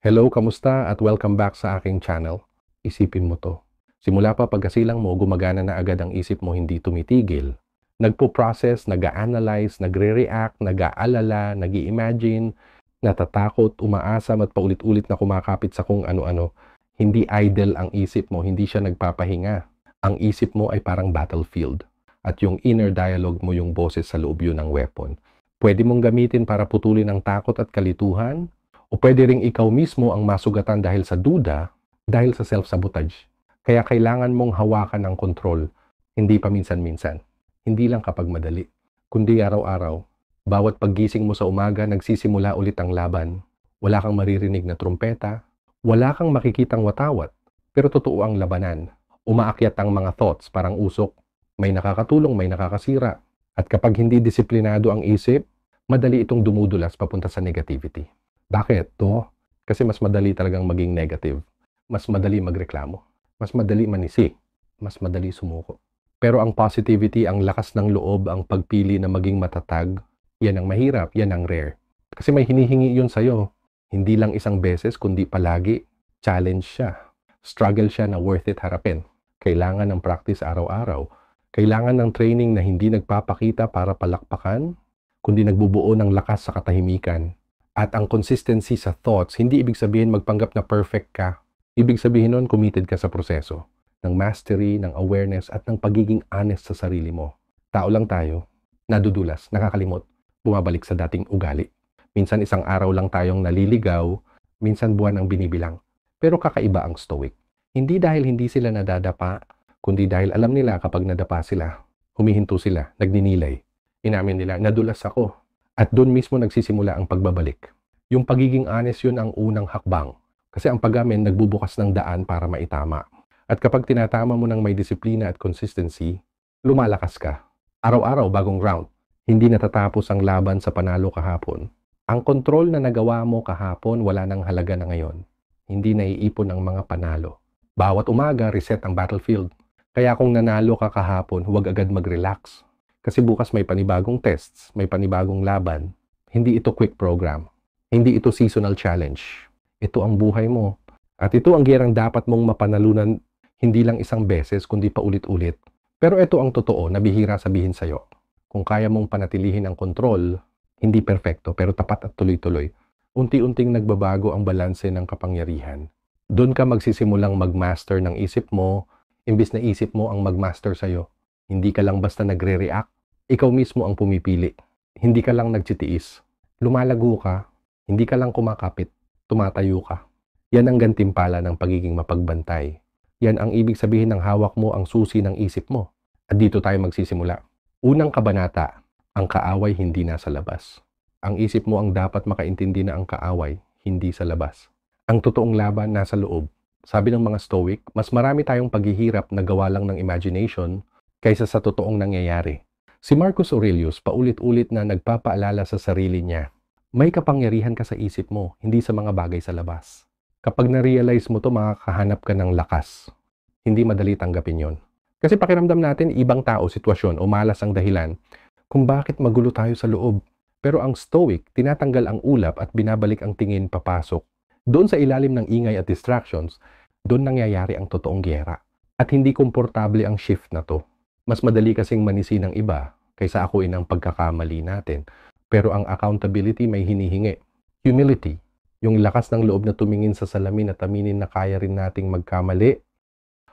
Hello, kamusta at welcome back sa aking channel. Isipin mo to. Simula pa pagkasilang mo, gumagana na agad ang isip mo, hindi tumitigil. Nagpo-process, nag-a-analyze, nagre-react, nag-aalala, nag-i-imagine, natatakot, umaasam at paulit-ulit na kumakapit sa kung ano-ano. Hindi idle ang isip mo, hindi siya nagpapahinga. Ang isip mo ay parang battlefield. At yung inner dialogue mo, yung boses sa loob, yun ang weapon. Pwede mong gamitin para putulin ang takot at kalituhan, o pwede ring ikaw mismo ang masugatan dahil sa duda, dahil sa self-sabotage. Kaya kailangan mong hawakan ang kontrol, hindi paminsan-minsan. Hindi lang kapag madali, kundi araw-araw. Bawat paggising mo sa umaga, nagsisimula ulit ang laban. Wala kang maririnig na trumpeta, wala kang makikitang watawat, pero totoo ang labanan. Umaakyat ang mga thoughts, parang usok. May nakakatulong, may nakakasira. At kapag hindi disiplinado ang isip, madali itong dumudulas papunta sa negativity. Bakit? To? Kasi mas madali talagang maging negative. Mas madali magreklamo. Mas madali manisi. Mas madali sumuko. Pero ang positivity, ang lakas ng loob, ang pagpili na maging matatag, yan ang mahirap, yan ang rare. Kasi may hinihingi yun sa'yo. Hindi lang isang beses, kundi palagi. Challenge siya. Struggle siya na worth it harapin. Kailangan ng practice araw-araw. Kailangan ng training na hindi nagpapakita para palakpakan, kundi nagbubuo ng lakas sa katahimikan. At ang consistency sa thoughts, hindi ibig sabihin magpanggap na perfect ka. Ibig sabihin nun, committed ka sa proseso ng mastery, ng awareness, at ng pagiging honest sa sarili mo. Tao lang tayo, nadudulas, nakakalimot, bumabalik sa dating ugali. Minsan isang araw lang tayong naliligaw, minsan buwan ang binibilang. Pero kakaiba ang stoic. Hindi dahil hindi sila nadadapa, kundi dahil alam nila kapag nadapa sila, humihinto sila, nagninilay. Inamin nila, nadulas ako. At doon mismo nagsisimula ang pagbabalik. Yung pagiging honest, yun ang unang hakbang. Kasi ang pag-amin nagbubukas ng daan para maitama. At kapag tinatama mo ng may disiplina at consistency, lumalakas ka. Araw-araw bagong round. Hindi natatapos ang laban sa panalo kahapon. Ang kontrol na nagawa mo kahapon, wala nang halaga na ngayon. Hindi naiipon ang mga panalo. Bawat umaga, reset ang battlefield. Kaya kung nanalo ka kahapon, huwag agad mag-relax. Kasi bukas may panibagong tests, may panibagong laban. Hindi ito quick program. Hindi ito seasonal challenge. Ito ang buhay mo. At ito ang giyerang dapat mong mapanalunan hindi lang isang beses, kundi paulit-ulit. Pero ito ang totoo na bihira sabihin sa'yo. Kung kaya mong panatilihin ang kontrol, hindi perfecto pero tapat at tuloy-tuloy, unti-unting nagbabago ang balanse ng kapangyarihan. Doon ka magsisimulang magmaster ng isip mo, imbis na isip mo ang magmaster sa'yo. Hindi ka lang basta nagre-react, ikaw mismo ang pumipili. Hindi ka lang nagtitiis. Lumalago ka, hindi ka lang kumakapit, tumatayo ka. Yan ang gantimpala ng pagiging mapagbantay. Yan ang ibig sabihin ng hawak mo ang susi ng isip mo. At dito tayo magsisimula. Unang kabanata, ang kaaway hindi nasa labas. Ang isip mo ang dapat makaintindi na ang kaaway, hindi sa labas. Ang totoong laban nasa loob. Sabi ng mga Stoic, mas marami tayong paghihirap na gawa lang ng imagination kaysa sa totoong nangyayari. Si Marcus Aurelius paulit-ulit na nagpapaalala sa sarili niya, may kapangyarihan ka sa isip mo, hindi sa mga bagay sa labas. Kapag na-realize mo to, makakahanap ka ng lakas. Hindi madali tanggapin yon. Kasi pakiramdam natin, ibang tao, sitwasyon o malas ang dahilan kung bakit magulo tayo sa loob. Pero ang Stoic, tinatanggal ang ulap at binabalik ang tingin papasok. Doon sa ilalim ng ingay at distractions, doon nangyayari ang totoong giyera. At hindi komportable ang shift na to. Mas madali kasing manisi ng iba kaysa akuin ang pagkakamali natin. Pero ang accountability may hinihingi. Humility, yung lakas ng loob na tumingin sa salamin at aminin na kaya rin nating magkamali,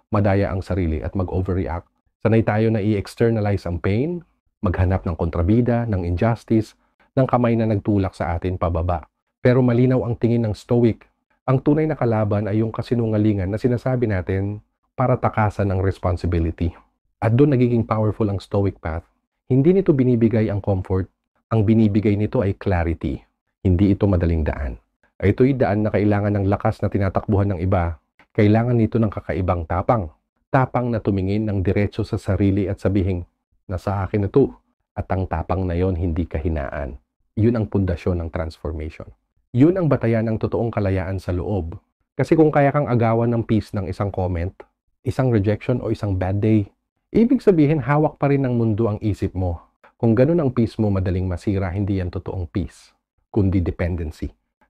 madaya ang sarili at mag-overreact. Sanay tayo na i-externalize ang pain, maghanap ng kontrabida, ng injustice, ng kamay na nagtulak sa atin pababa. Pero malinaw ang tingin ng Stoic. Ang tunay na kalaban ay yung kasinungalingan na sinasabi natin para takasan ng responsibility. At doon nagiging powerful ang Stoic path. Hindi nito binibigay ang comfort. Ang binibigay nito ay clarity. Hindi ito madaling daan. Ito'y daan na kailangan ng lakas na tinatakbuhan ng iba. Kailangan nito ng kakaibang tapang. Tapang na tumingin ng diretso sa sarili at sabihin, nasa akin na to. At ang tapang na yon hindi kahinaan. Yun ang pundasyon ng transformation. Yun ang batayan ng totoong kalayaan sa loob. Kasi kung kaya kang agawan ng peace ng isang comment, isang rejection o isang bad day, ibig sabihin, hawak pa rin ng mundo ang isip mo. Kung ganun ang peace mo, madaling masira, hindi yan totoong peace, kundi dependency.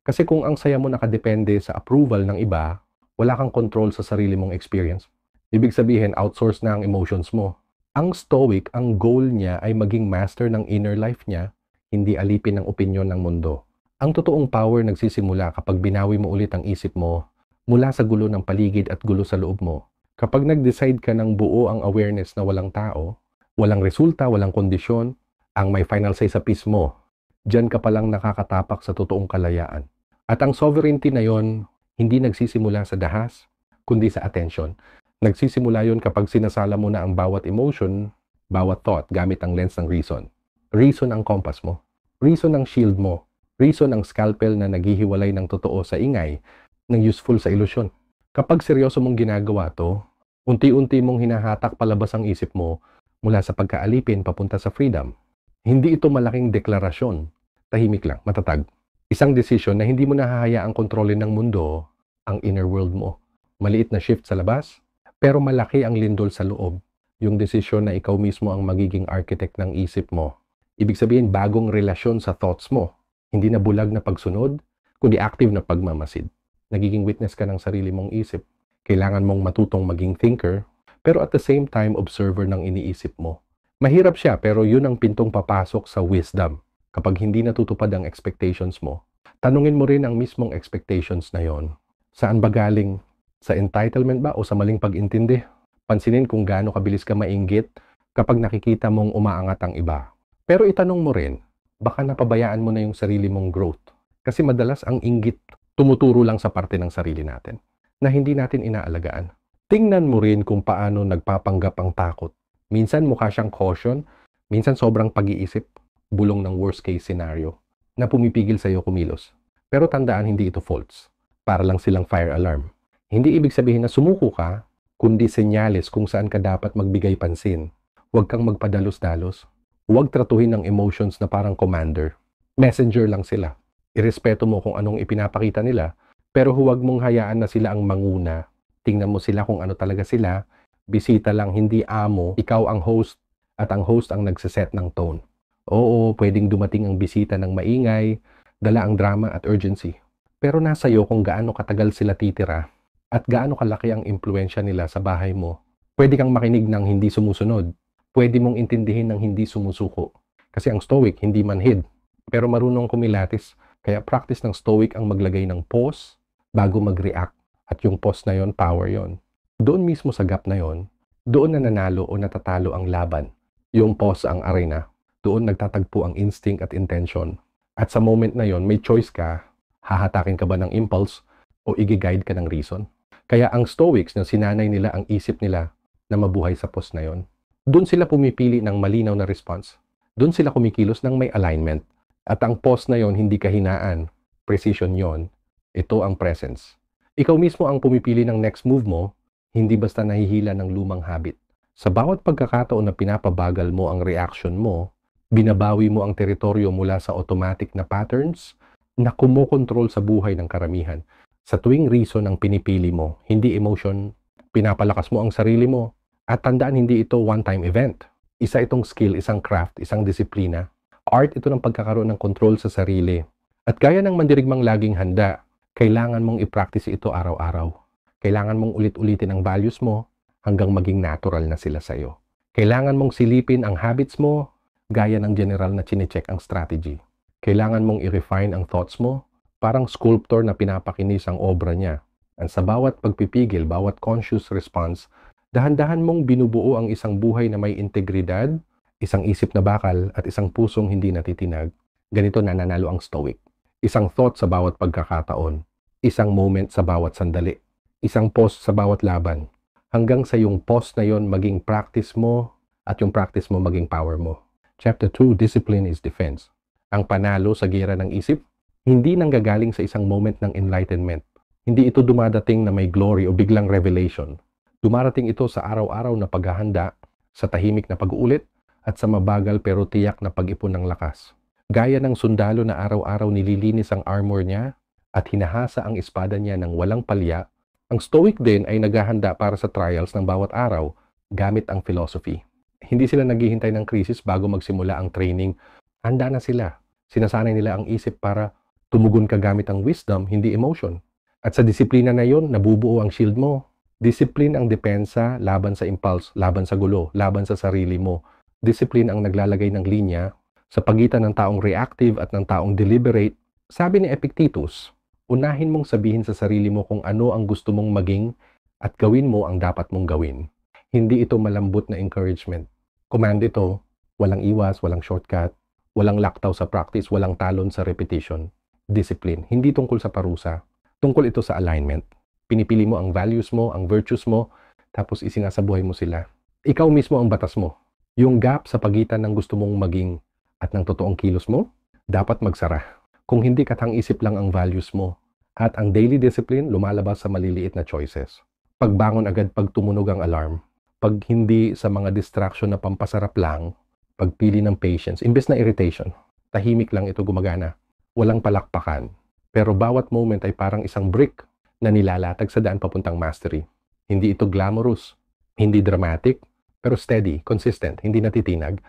Kasi kung ang saya mo nakadepende sa approval ng iba, wala kang control sa sarili mong experience. Ibig sabihin, outsource na ang emotions mo. Ang Stoic, ang goal niya ay maging master ng inner life niya, hindi alipin ng opinyon ng mundo. Ang totoong power nagsisimula kapag binawi mo ulit ang isip mo mula sa gulo ng paligid at gulo sa loob mo. Kapag nag-decide ka ng buo ang awareness na walang tao, walang resulta, walang kondisyon, ang may final say sa peace mo, diyan ka palang nakakatapak sa totoong kalayaan. At ang sovereignty na yon, hindi nagsisimula sa dahas, kundi sa attention. Nagsisimula yon kapag sinasala mo na ang bawat emotion, bawat thought gamit ang lens ng reason. Reason ang compass mo. Reason ang shield mo. Reason ang scalpel na naghihiwalay ng totoo sa ingay, ng useful sa ilusyon. Kapag seryoso mong ginagawa to, unti-unti mong hinahatak palabas ang isip mo mula sa pagkaalipin papunta sa freedom. Hindi ito malaking deklarasyon. Tahimik lang, matatag. Isang desisyon na hindi mo nahahayaang kontrolin ng mundo ang inner world mo. Maliit na shift sa labas, pero malaki ang lindol sa loob. Yung desisyon na ikaw mismo ang magiging architect ng isip mo. Ibig sabihin, bagong relasyon sa thoughts mo. Hindi na bulag na pagsunod, kundi active na pagmamasid. Nagiging witness ka ng sarili mong isip. Kailangan mong matutong maging thinker, pero at the same time, observer ng iniisip mo. Mahirap siya, pero yun ang pintong papasok sa wisdom. Kapag hindi natutupad ang expectations mo, tanungin mo rin ang mismong expectations na yon. Saan ba galing? Sa entitlement ba o sa maling pag-intindi? Pansinin kung gaano kabilis ka mainggit kapag nakikita mong umaangat ang iba. Pero itanong mo rin, baka napabayaan mo na yung sarili mong growth. Kasi madalas ang inggit tumuturo lang sa parte ng sarili natin na hindi natin inaalagaan. Tingnan mo rin kung paano nagpapanggap ang takot. Minsan mukha siyang caution, minsan sobrang pag-iisip, bulong ng worst case scenario na pumipigil sa iyo kumilos. Pero tandaan, hindi ito false. Para lang silang fire alarm. Hindi ibig sabihin na sumuko ka, kundi senyales kung saan ka dapat magbigay pansin. Huwag kang magpadalos-dalos. Huwag tratuhin ng emotions na parang commander. Messenger lang sila. Irespeto mo kung anong ipinapakita nila, pero huwag mong hayaan na sila ang manguna. Tingnan mo sila kung ano talaga sila. Bisita lang, hindi amo. Ikaw ang host at ang host ang nagsiset ng tone. Oo, pwedeng dumating ang bisita ng maingay, dala ang drama at urgency. Pero nasa iyo kung gaano katagal sila titira at gaano kalaki ang impluensya nila sa bahay mo. Pwede kang makinig ng hindi sumusunod. Pwede mong intindihin ng hindi sumusuko. Kasi ang Stoic hindi manhid, pero marunong kumilatis. Kaya practice ng Stoic ang maglagay ng pause bago mag-react. At yung pause na yon, power yon. Doon mismo sa gap na yon, doon na nanalo o natatalo ang laban. Yung pause ang arena. Doon nagtatagpo ang instinct at intention. At sa moment na yon, may choice ka, hahatakin ka ba ng impulse o i-guide ka ng reason. Kaya ang Stoics na sinanay nila ang isip nila na mabuhay sa pause na yon, doon sila pumipili ng malinaw na response. Doon sila kumikilos ng may alignment. At ang pause na yon, hindi kahinaan, precision yon. Ito ang presence. Ikaw mismo ang pumipili ng next move mo, hindi basta nahihila ng lumang habit. Sa bawat pagkakataon na pinapabagal mo ang reaction mo, binabawi mo ang teritoryo mula sa automatic na patterns na kumokontrol sa buhay ng karamihan. Sa tuwing reason ang pinipili mo, hindi emotion, pinapalakas mo ang sarili mo. At tandaan, hindi ito one-time event. Isa itong skill, isang craft, isang disiplina. Art ito ng pagkakaroon ng control sa sarili. At gaya ng mandirigmang laging handa, kailangan mong i-practice ito araw-araw. Kailangan mong ulit-ulitin ang values mo hanggang maging natural na sila sa'yo. Kailangan mong silipin ang habits mo gaya ng general na chinecheck ang strategy. Kailangan mong i-refine ang thoughts mo, parang sculptor na pinapakinis ang obra niya. At sa bawat pagpipigil, bawat conscious response, dahan-dahan mong binubuo ang isang buhay na may integridad, isang isip na bakal at isang pusong hindi natitinag. Ganito nananalo ang Stoic. Isang thought sa bawat pagkakataon, isang moment sa bawat sandali, isang pause sa bawat laban, hanggang sa yung pause na yon maging practice mo at yung practice mo maging power mo. Chapter 2, Discipline is Defense. Ang panalo sa gera ng isip, hindi nanggagaling sa isang moment ng enlightenment. Hindi ito dumadating na may glory o biglang revelation. Dumarating ito sa araw-araw na paghahanda, sa tahimik na pag-uulit, at sa mabagal pero tiyak na pag-ipon ng lakas. Gaya ng sundalo na araw-araw nililinis ang armor niya at hinahasa ang espada niya ng walang palya, ang Stoic din ay naghahanda para sa trials ng bawat araw gamit ang philosophy. Hindi sila naghihintay ng krisis bago magsimula ang training. Handa na sila. Sinasanay nila ang isip para Tumugon ka gamit ang wisdom, hindi emotion. At sa disiplina na yon, nabubuo ang shield mo. Discipline ang depensa laban sa impulse, laban sa gulo, laban sa sarili mo. Discipline ang naglalagay ng linya sa pagitan ng taong reactive at ng taong deliberate. Sabi ni Epictetus, unahin mong sabihin sa sarili mo kung ano ang gusto mong maging at gawin mo ang dapat mong gawin. Hindi ito malambot na encouragement. Command ito, walang iwas, walang shortcut, walang laktaw sa practice, walang talon sa repetition. Discipline, hindi tungkol sa parusa. Tungkol ito sa alignment. Pinipili mo ang values mo, ang virtues mo, tapos isinasabuhay mo sila. Ikaw mismo ang batas mo. Yung gap sa pagitan ng gusto mong maging at ng totoong kilos mo, dapat magsara. Kung hindi katang-isip lang ang values mo, at ang daily discipline lumalabas sa maliliit na choices. Pagbangon agad pag tumunog ang alarm, pag hindi sa mga distraction na pampasarap lang, pagpili ng patience, imbes na irritation, tahimik lang ito gumagana. Walang palakpakan, pero bawat moment ay parang isang brick na nilalatag sa daan papuntang mastery. Hindi ito glamorous, hindi dramatic, pero steady, consistent, hindi natitinag.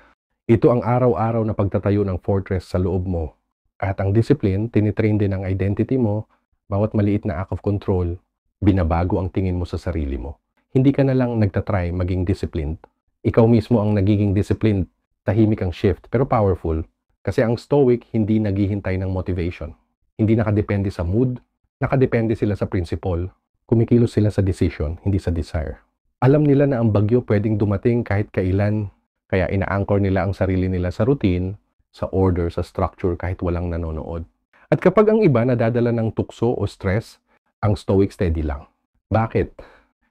Ito ang araw-araw na pagtatayo ng fortress sa loob mo. At ang discipline, tinitrain din ang identity mo, bawat maliit na act of control, binabago ang tingin mo sa sarili mo. Hindi ka na lang nagtatry maging disciplined. Ikaw mismo ang nagiging disciplined. Tahimik ang shift, pero powerful. Kasi ang Stoic hindi naghihintay ng motivation. Hindi nakadepende sa mood, nakadepende sila sa principle. Kumikilos sila sa decision, hindi sa desire. Alam nila na ang bagyo pwedeng dumating kahit kailan, kaya ina-anchor nila ang sarili nila sa routine, sa order, sa structure kahit walang nanonood. At kapag ang iba nadadala ng tukso o stress, ang Stoic steady lang. Bakit?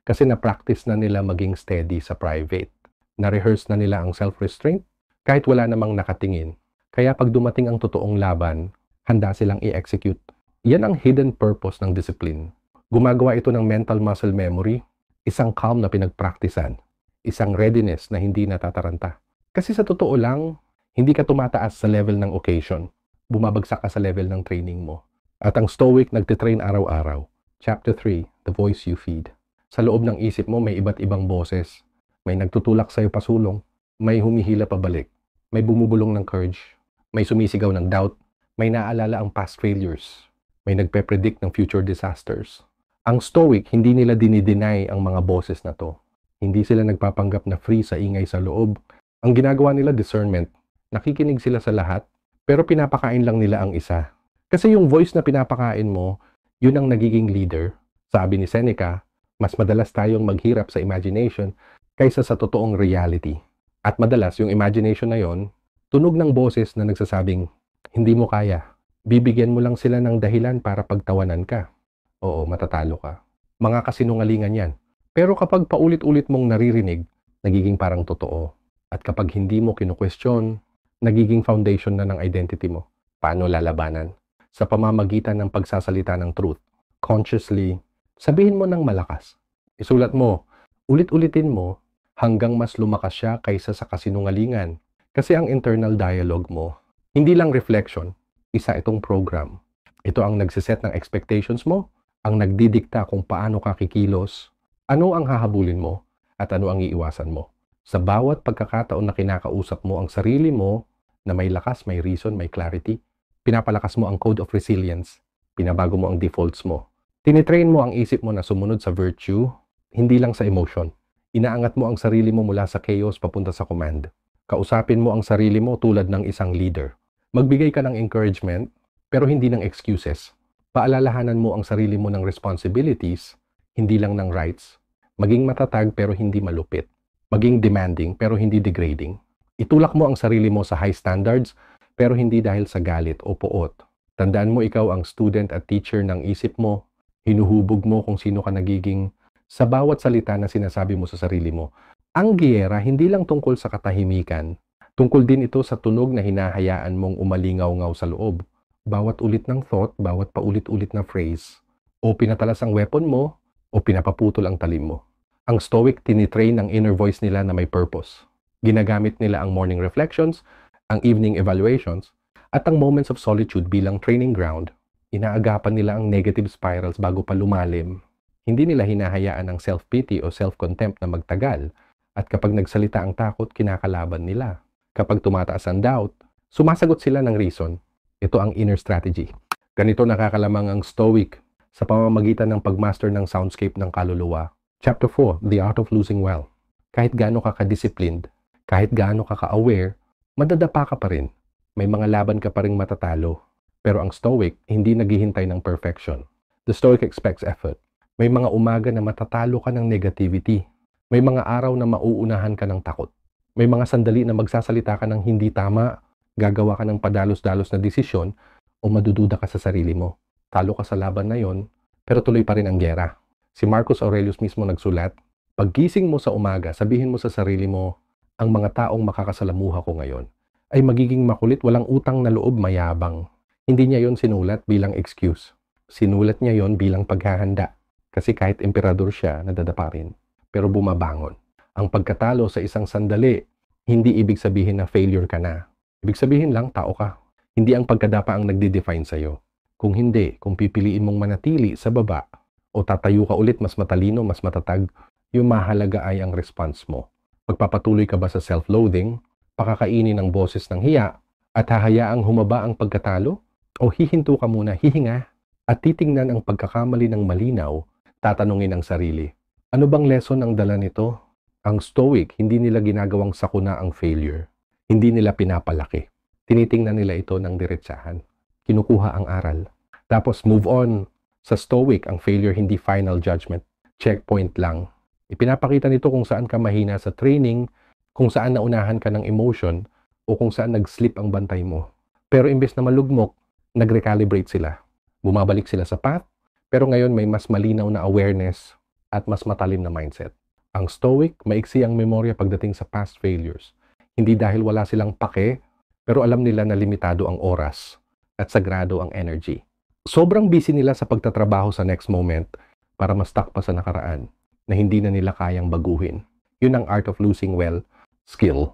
Kasi na-practice na nila maging steady sa private. Na-rehearse na nila ang self-restraint kahit wala namang nakatingin. Kaya pag dumating ang totoong laban, handa silang i-execute. Yan ang hidden purpose ng discipline. Gumagawa ito ng mental muscle memory, isang calm na pinagpraktisan, isang readiness na hindi natataranta. Kasi sa totoo lang, hindi ka tumataas sa level ng occasion. Bumabagsak ka sa level ng training mo. At ang Stoic nagtitrain araw-araw. Chapter 3, The Voice You Feed. Sa loob ng isip mo may iba't ibang boses. May nagtutulak sa'yo pasulong, may humihila pabalik, may bumubulong ng courage, may sumisigaw ng doubt, may naalala ang past failures, may nagpe-predict ng future disasters. Ang Stoic, hindi nila dinideny ang mga boses na to. Hindi sila nagpapanggap na free sa ingay sa loob. Ang ginagawa nila discernment. Nakikinig sila sa lahat, pero pinapakain lang nila ang isa. Kasi yung voice na pinapakain mo, yun ang nagiging leader. Sabi ni Seneca, mas madalas tayong maghirap sa imagination kaysa sa totoong reality. At madalas yung imagination na yon, tunog ng boses na nagsasabing, hindi mo kaya. Bibigyan mo lang sila ng dahilan para pagtawanan ka. Oo, matatalo ka. Mga kasinungalingan yan. Pero kapag paulit-ulit mong naririnig, nagiging parang totoo. At kapag hindi mo kinu-question, nagiging foundation na ng identity mo. Paano lalabanan? Sa pamamagitan ng pagsasalita ng truth. Consciously, sabihin mo ng malakas. Isulat mo, ulit-ulitin mo, hanggang mas lumakas siya kaysa sa kasinungalingan. Kasi ang internal dialogue mo, hindi lang reflection, isa itong program. Ito ang nagsiset ng expectations mo, ang nagdidikta kung paano ka kikilos, ano ang hahabulin mo, at ano ang iiwasan mo. Sa bawat pagkakataon na kinakausap mo ang sarili mo, na may lakas, may reason, may clarity, pinapalakas mo ang code of resilience, pinabago mo ang defaults mo. Tinitrain mo ang isip mo na sumunod sa virtue, hindi lang sa emotion. Inaangat mo ang sarili mo mula sa chaos papunta sa command. Kausapin mo ang sarili mo tulad ng isang leader. Magbigay ka ng encouragement, pero hindi ng excuses. Paalalahanan mo ang sarili mo ng responsibilities, hindi lang ng rights. Maging matatag pero hindi malupit. Maging demanding pero hindi degrading. Itulak mo ang sarili mo sa high standards, pero hindi dahil sa galit o poot. Tandaan mo ikaw ang student at teacher ng isip mo. Hinuhubog mo kung sino ka nagiging sa bawat salita na sinasabi mo sa sarili mo. Ang giyera hindi lang tungkol sa katahimikan. Tungkol din ito sa tunog na hinahayaan mong umalingaw-ngaw sa loob. Bawat ulit ng thought, bawat paulit-ulit na phrase, o pinatalas ang weapon mo, o pinapaputol ang talim mo. Ang Stoic tinitrain ang inner voice nila na may purpose. Ginagamit nila ang morning reflections, ang evening evaluations, at ang moments of solitude bilang training ground. Inaagapan nila ang negative spirals bago pa lumalim. Hindi nila hinahayaan ang self-pity o self-contempt na magtagal. At kapag nagsalita ang takot, kinakalaban nila. Kapag tumataas ang doubt, sumasagot sila ng reason. Ito ang inner strategy. Ganito nakakalamang ang Stoic sa pamamagitan ng pagmaster ng soundscape ng kaluluwa. Chapter 4, The Art of Losing Well. Kahit gaano ka ka-disciplined, kahit gaano ka ka-aware, madadapa ka pa rin. May mga laban ka pa rin matatalo. Pero ang Stoic, hindi naghihintay ng perfection. The Stoic expects effort. May mga umaga na matatalo ka ng negativity. May mga araw na mauunahan ka ng takot. May mga sandali na magsasalita ka ng hindi tama, gagawa ka ng padalos-dalos na desisyon, o madududa ka sa sarili mo. Talo ka sa laban na yon, pero tuloy pa rin ang gyera. Si Marcus Aurelius mismo nagsulat, paggising mo sa umaga, sabihin mo sa sarili mo, ang mga taong makakasalamuha ko ngayon ay magiging makulit, walang utang na loob, mayabang. Hindi niya yon sinulat bilang excuse. Sinulat niya yon bilang paghahanda. Kasi kahit emperador siya, nadadapa rin. Pero bumabangon. Ang pagkatalo sa isang sandali, hindi ibig sabihin na failure ka na. Ibig sabihin lang, tao ka. Hindi ang pagkadapa ang nagde-define sa'yo. Kung hindi, kung pipiliin mong manatili sa baba o tatayo ka ulit mas matalino, mas matatag, yung mahalaga ay ang response mo. Magpapatuloy ka ba sa self-loathing, pakakainin ng boses ng hiya, at hahayaang humaba ang pagkatalo? O hihinto ka muna, hihinga, at titingnan ang pagkakamali ng malinaw, tatanungin ang sarili. Ano bang lesson ang dala nito? Ang Stoic, hindi nila ginagawang sakuna ang failure. Hindi nila pinapalaki. Tinitingnan nila ito ng diretsahan. Kinukuha ang aral. Tapos move on. Sa Stoic, ang failure hindi final judgment. Checkpoint lang. Ipinapakita nito kung saan ka mahina sa training, kung saan naunahan ka ng emotion, o kung saan nag-slip ang bantay mo. Pero imbes na malugmok, nag-recalibrate sila. Bumabalik sila sa path, pero ngayon may mas malinaw na awareness at mas matalim na mindset. Ang Stoic, maiksi ang memorya pagdating sa past failures. Hindi dahil wala silang pake, pero alam nila na limitado ang oras at sagrado ang energy. Sobrang busy nila sa pagtatrabaho sa next moment para ma-stuck pa sa nakaraan na hindi na nila kayang baguhin. Yun ang art of losing well skill.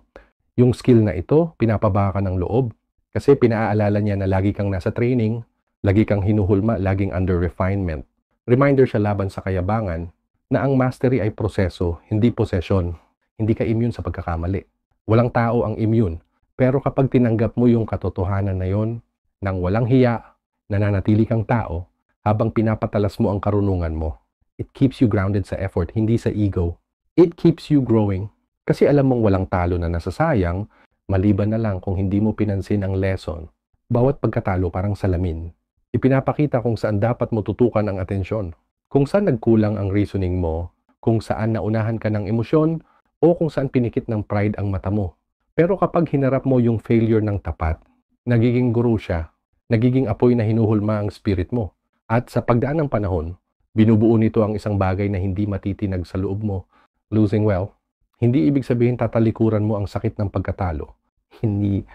Yung skill na ito, pinapabaka ng loob kasi pinaaalala niya na lagi kang nasa training, lagi kang hinuhulma, laging under refinement. Reminder siya laban sa kayabangan na ang mastery ay proseso, hindi possession. Hindi ka immune sa pagkakamali. Walang tao ang immune. Pero kapag tinanggap mo yung katotohanan na yon, nang walang hiya, nananatili kang tao, habang pinapatalas mo ang karunungan mo, it keeps you grounded sa effort, hindi sa ego. It keeps you growing. Kasi alam mong walang talo na nasasayang, maliban na lang kung hindi mo pinansin ang lesson. Bawat pagkatalo parang salamin. Ipinapakita kung saan dapat mo tutukan ang atensyon. Kung saan nagkulang ang reasoning mo, kung saan naunahan ka ng emosyon, o kung saan pinikit ng pride ang mata mo. Pero kapag hinarap mo yung failure ng tapat, nagiging guru siya, nagiging apoy na hinuhulma ang spirit mo. At sa pagdaan ng panahon, binubuo nito ang isang bagay na hindi matitinag sa loob mo. Losing well, hindi ibig sabihin tatalikuran mo ang sakit ng pagkatalo. Hindi,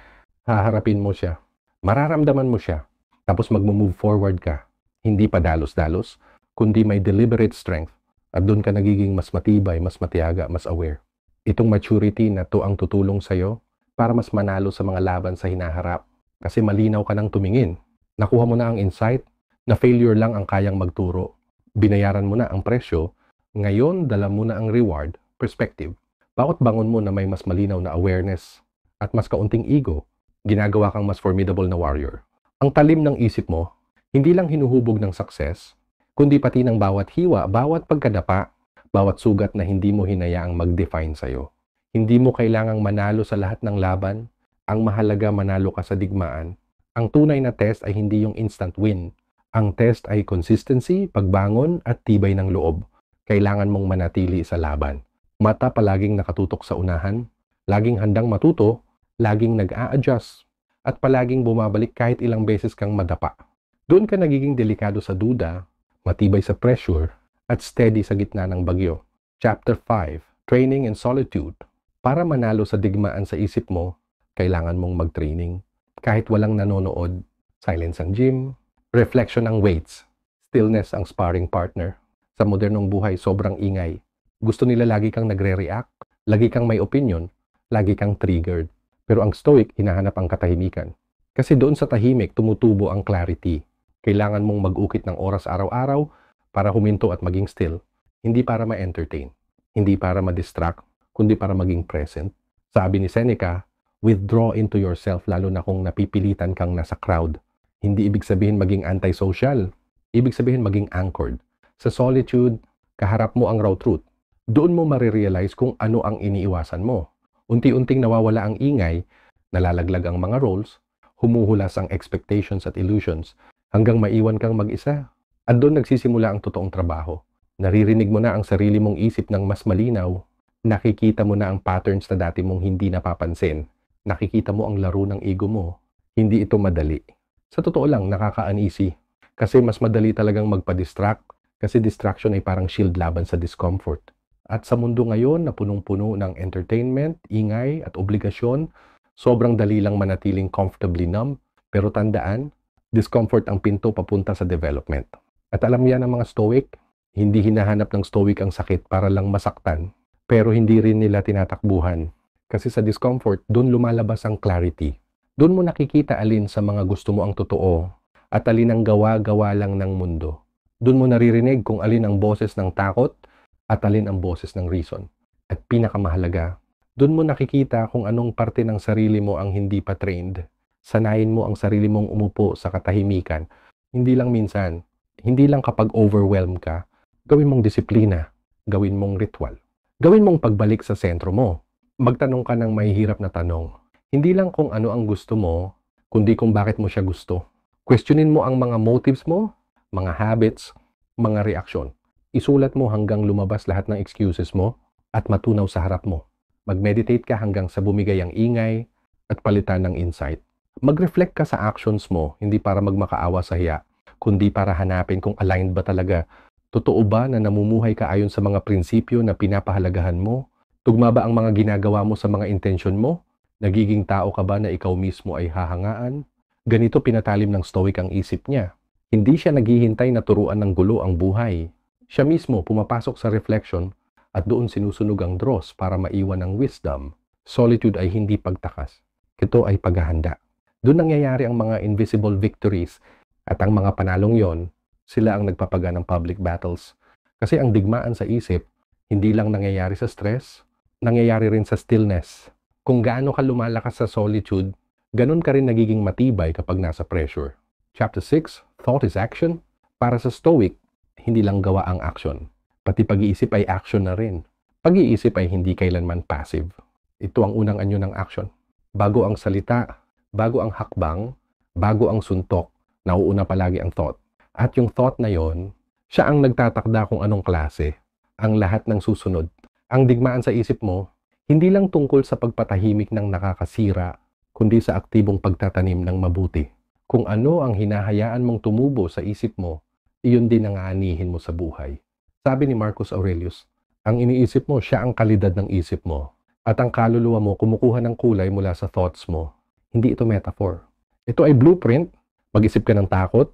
haharapin mo siya. Mararamdaman mo siya. Tapos magmo-move forward ka. Hindi pa dalos-dalos, kundi may deliberate strength. At doon ka nagiging mas matibay, mas matiyaga, mas aware. Itong maturity na to ang tutulong sa'yo para mas manalo sa mga laban sa hinaharap. Kasi malinaw ka nang tumingin. Nakuha mo na ang insight na failure lang ang kayang magturo. Binayaran mo na ang presyo. Ngayon, dala mo na ang reward, perspective. Bawat bangon mo na may mas malinaw na awareness at mas kaunting ego, ginagawa kang mas formidable na warrior. Ang talim ng isip mo, hindi lang hinuhubog ng success, kundi pati ng bawat hiwa, bawat pagkadapa, bawat sugat na hindi mo hinayaang mag-define sa'yo. Hindi mo kailangang manalo sa lahat ng laban. Ang mahalaga manalo ka sa digmaan. Ang tunay na test ay hindi yung instant win. Ang test ay consistency, pagbangon at tibay ng loob. Kailangan mong manatili sa laban. Mata palaging nakatutok sa unahan, laging handang matuto, laging nag-a-adjust, at palaging bumabalik kahit ilang beses kang madapa. Doon ka nagiging delikado sa duda, matibay sa pressure, at steady sa gitna ng bagyo. Chapter 5, Training in Solitude. Para manalo sa digmaan sa isip mo, kailangan mong mag-training. Kahit walang nanonood, silence ang gym, reflection ang weights, stillness ang sparring partner. Sa modernong buhay, sobrang ingay. Gusto nila lagi kang nagre-react, lagi kang may opinion, lagi kang triggered. Pero ang Stoic, hinahanap ang katahimikan. Kasi doon sa tahimik, tumutubo ang clarity. Kailangan mong mag-ukit ng oras araw-araw para huminto at maging still. Hindi para ma-entertain, hindi para ma-distract, kundi para maging present. Sabi ni Seneca, withdraw into yourself lalo na kung napipilitan kang nasa crowd. Hindi ibig sabihin maging antisocial. Ibig sabihin maging anchored. Sa solitude, kaharap mo ang raw truth. Doon mo marirealize kung ano ang iniiwasan mo. Unti-unting nawawala ang ingay, nalalaglag ang mga roles, humuhulas ang expectations at illusions, hanggang maiwan kang mag-isa. At doon nagsisimula ang totoong trabaho. Naririnig mo na ang sarili mong isip ng mas malinaw. Nakikita mo na ang patterns na dati mong hindi napapansin. Nakikita mo ang laro ng ego mo. Hindi ito madali. Sa totoo lang, nakaka-uneasy. Kasi mas madali talagang magpa-distract. Kasi distraction ay parang shield laban sa discomfort. At sa mundo ngayon na punong-puno ng entertainment, ingay at obligasyon, sobrang dali lang manatiling comfortably numb. Pero tandaan, discomfort ang pinto papunta sa development. At alam yan ng mga stoic, hindi hinahanap ng stoic ang sakit para lang masaktan. Pero hindi rin nila tinatakbuhan. Kasi sa discomfort, doon lumalabas ang clarity. Doon mo nakikita alin sa mga gusto mo ang totoo at alin ang gawa-gawa lang ng mundo. Doon mo naririnig kung alin ang boses ng takot at alin ang boses ng reason. At pinakamahalaga, doon mo nakikita kung anong parte ng sarili mo ang hindi pa trained. Sanayin mo ang sarili mong umupo sa katahimikan. Hindi lang minsan, hindi lang kapag overwhelmed ka, gawin mong disiplina, gawin mong ritual. Gawin mong pagbalik sa sentro mo. Magtanong ka ng mahihirap na tanong. Hindi lang kung ano ang gusto mo, kundi kung bakit mo siya gusto. Questionin mo ang mga motives mo, mga habits, mga reaksyon. Isulat mo hanggang lumabas lahat ng excuses mo at matunaw sa harap mo. Mag-meditate ka hanggang sa bumigay ang ingay at palitan ng insight. Mag-reflect ka sa actions mo, hindi para magmakaawa sa hiya, kundi para hanapin kung aligned ba talaga. Totoo ba na namumuhay ka ayon sa mga prinsipyo na pinapahalagahan mo? Tugma ba ang mga ginagawa mo sa mga intensyon mo? Nagiging tao ka ba na ikaw mismo ay hahangaan? Ganito pinatalim ng stoic ang isip niya. Hindi siya naghihintay na turuan ng gulo ang buhay. Siya mismo pumapasok sa reflection at doon sinusunog ang dross para maiwan ang wisdom. Solitude ay hindi pagtakas. Ito ay paghahanda. Doon nangyayari ang mga invisible victories at ang mga panalong yon, sila ang nagpapaga ng public battles. Kasi ang digmaan sa isip, hindi lang nangyayari sa stress, nangyayari rin sa stillness. Kung gaano ka lumalakas sa solitude, ganun ka rin nagiging matibay kapag nasa pressure. Chapter 6, Thought is Action. Para sa Stoic, hindi lang gawa ang action. Pati pag-iisip ay action na rin. Pag-iisip ay hindi kailanman passive. Ito ang unang anyo ng action. Bago ang salita, bago ang hakbang, bago ang suntok, nauuna palagi ang thought. At yung thought na yon, siya ang nagtatakda kung anong klase, ang lahat ng susunod. Ang digmaan sa isip mo, hindi lang tungkol sa pagpatahimik ng nakakasira, kundi sa aktibong pagtatanim ng mabuti. Kung ano ang hinahayaan mong tumubo sa isip mo, iyon din ang aanihin mo sa buhay. Sabi ni Marcus Aurelius, ang iniisip mo, siya ang kalidad ng isip mo. At ang kaluluwa mo kumukuha ng kulay mula sa thoughts mo. Hindi ito metaphor. Ito ay blueprint. Mag-isip ka ng takot,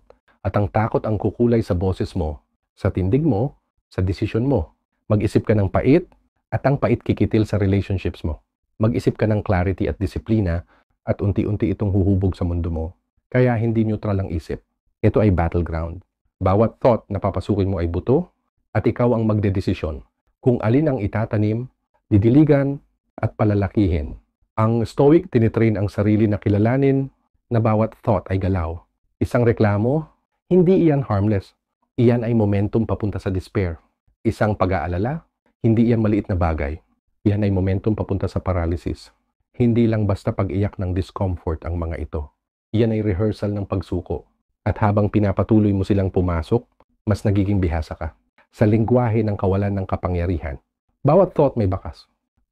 at ang takot ang kukulay sa boses mo, sa tindig mo, sa desisyon mo. Mag-isip ka ng pait, at ang pait kikitil sa relationships mo. Mag-isip ka ng clarity at disiplina, at unti-unti itong huhubog sa mundo mo. Kaya hindi neutral ang isip. Ito ay battleground. Bawat thought na papasukin mo ay buto, at ikaw ang magdedesisyon kung alin ang itatanim, didiligan, at palalakihin. Ang Stoic tinitrain ang sarili na kilalanin na bawat thought ay galaw. Isang reklamo, hindi iyan harmless. Iyan ay momentum papunta sa despair. Isang pag-aalala, hindi iyan maliit na bagay. Iyan ay momentum papunta sa paralysis. Hindi lang basta pag-iyak ng discomfort ang mga ito. Iyan ay rehearsal ng pagsuko. At habang pinapatuloy mo silang pumasok, mas nagiging bihasa ka. Sa lingwahe ng kawalan ng kapangyarihan. Bawat thought may bakas.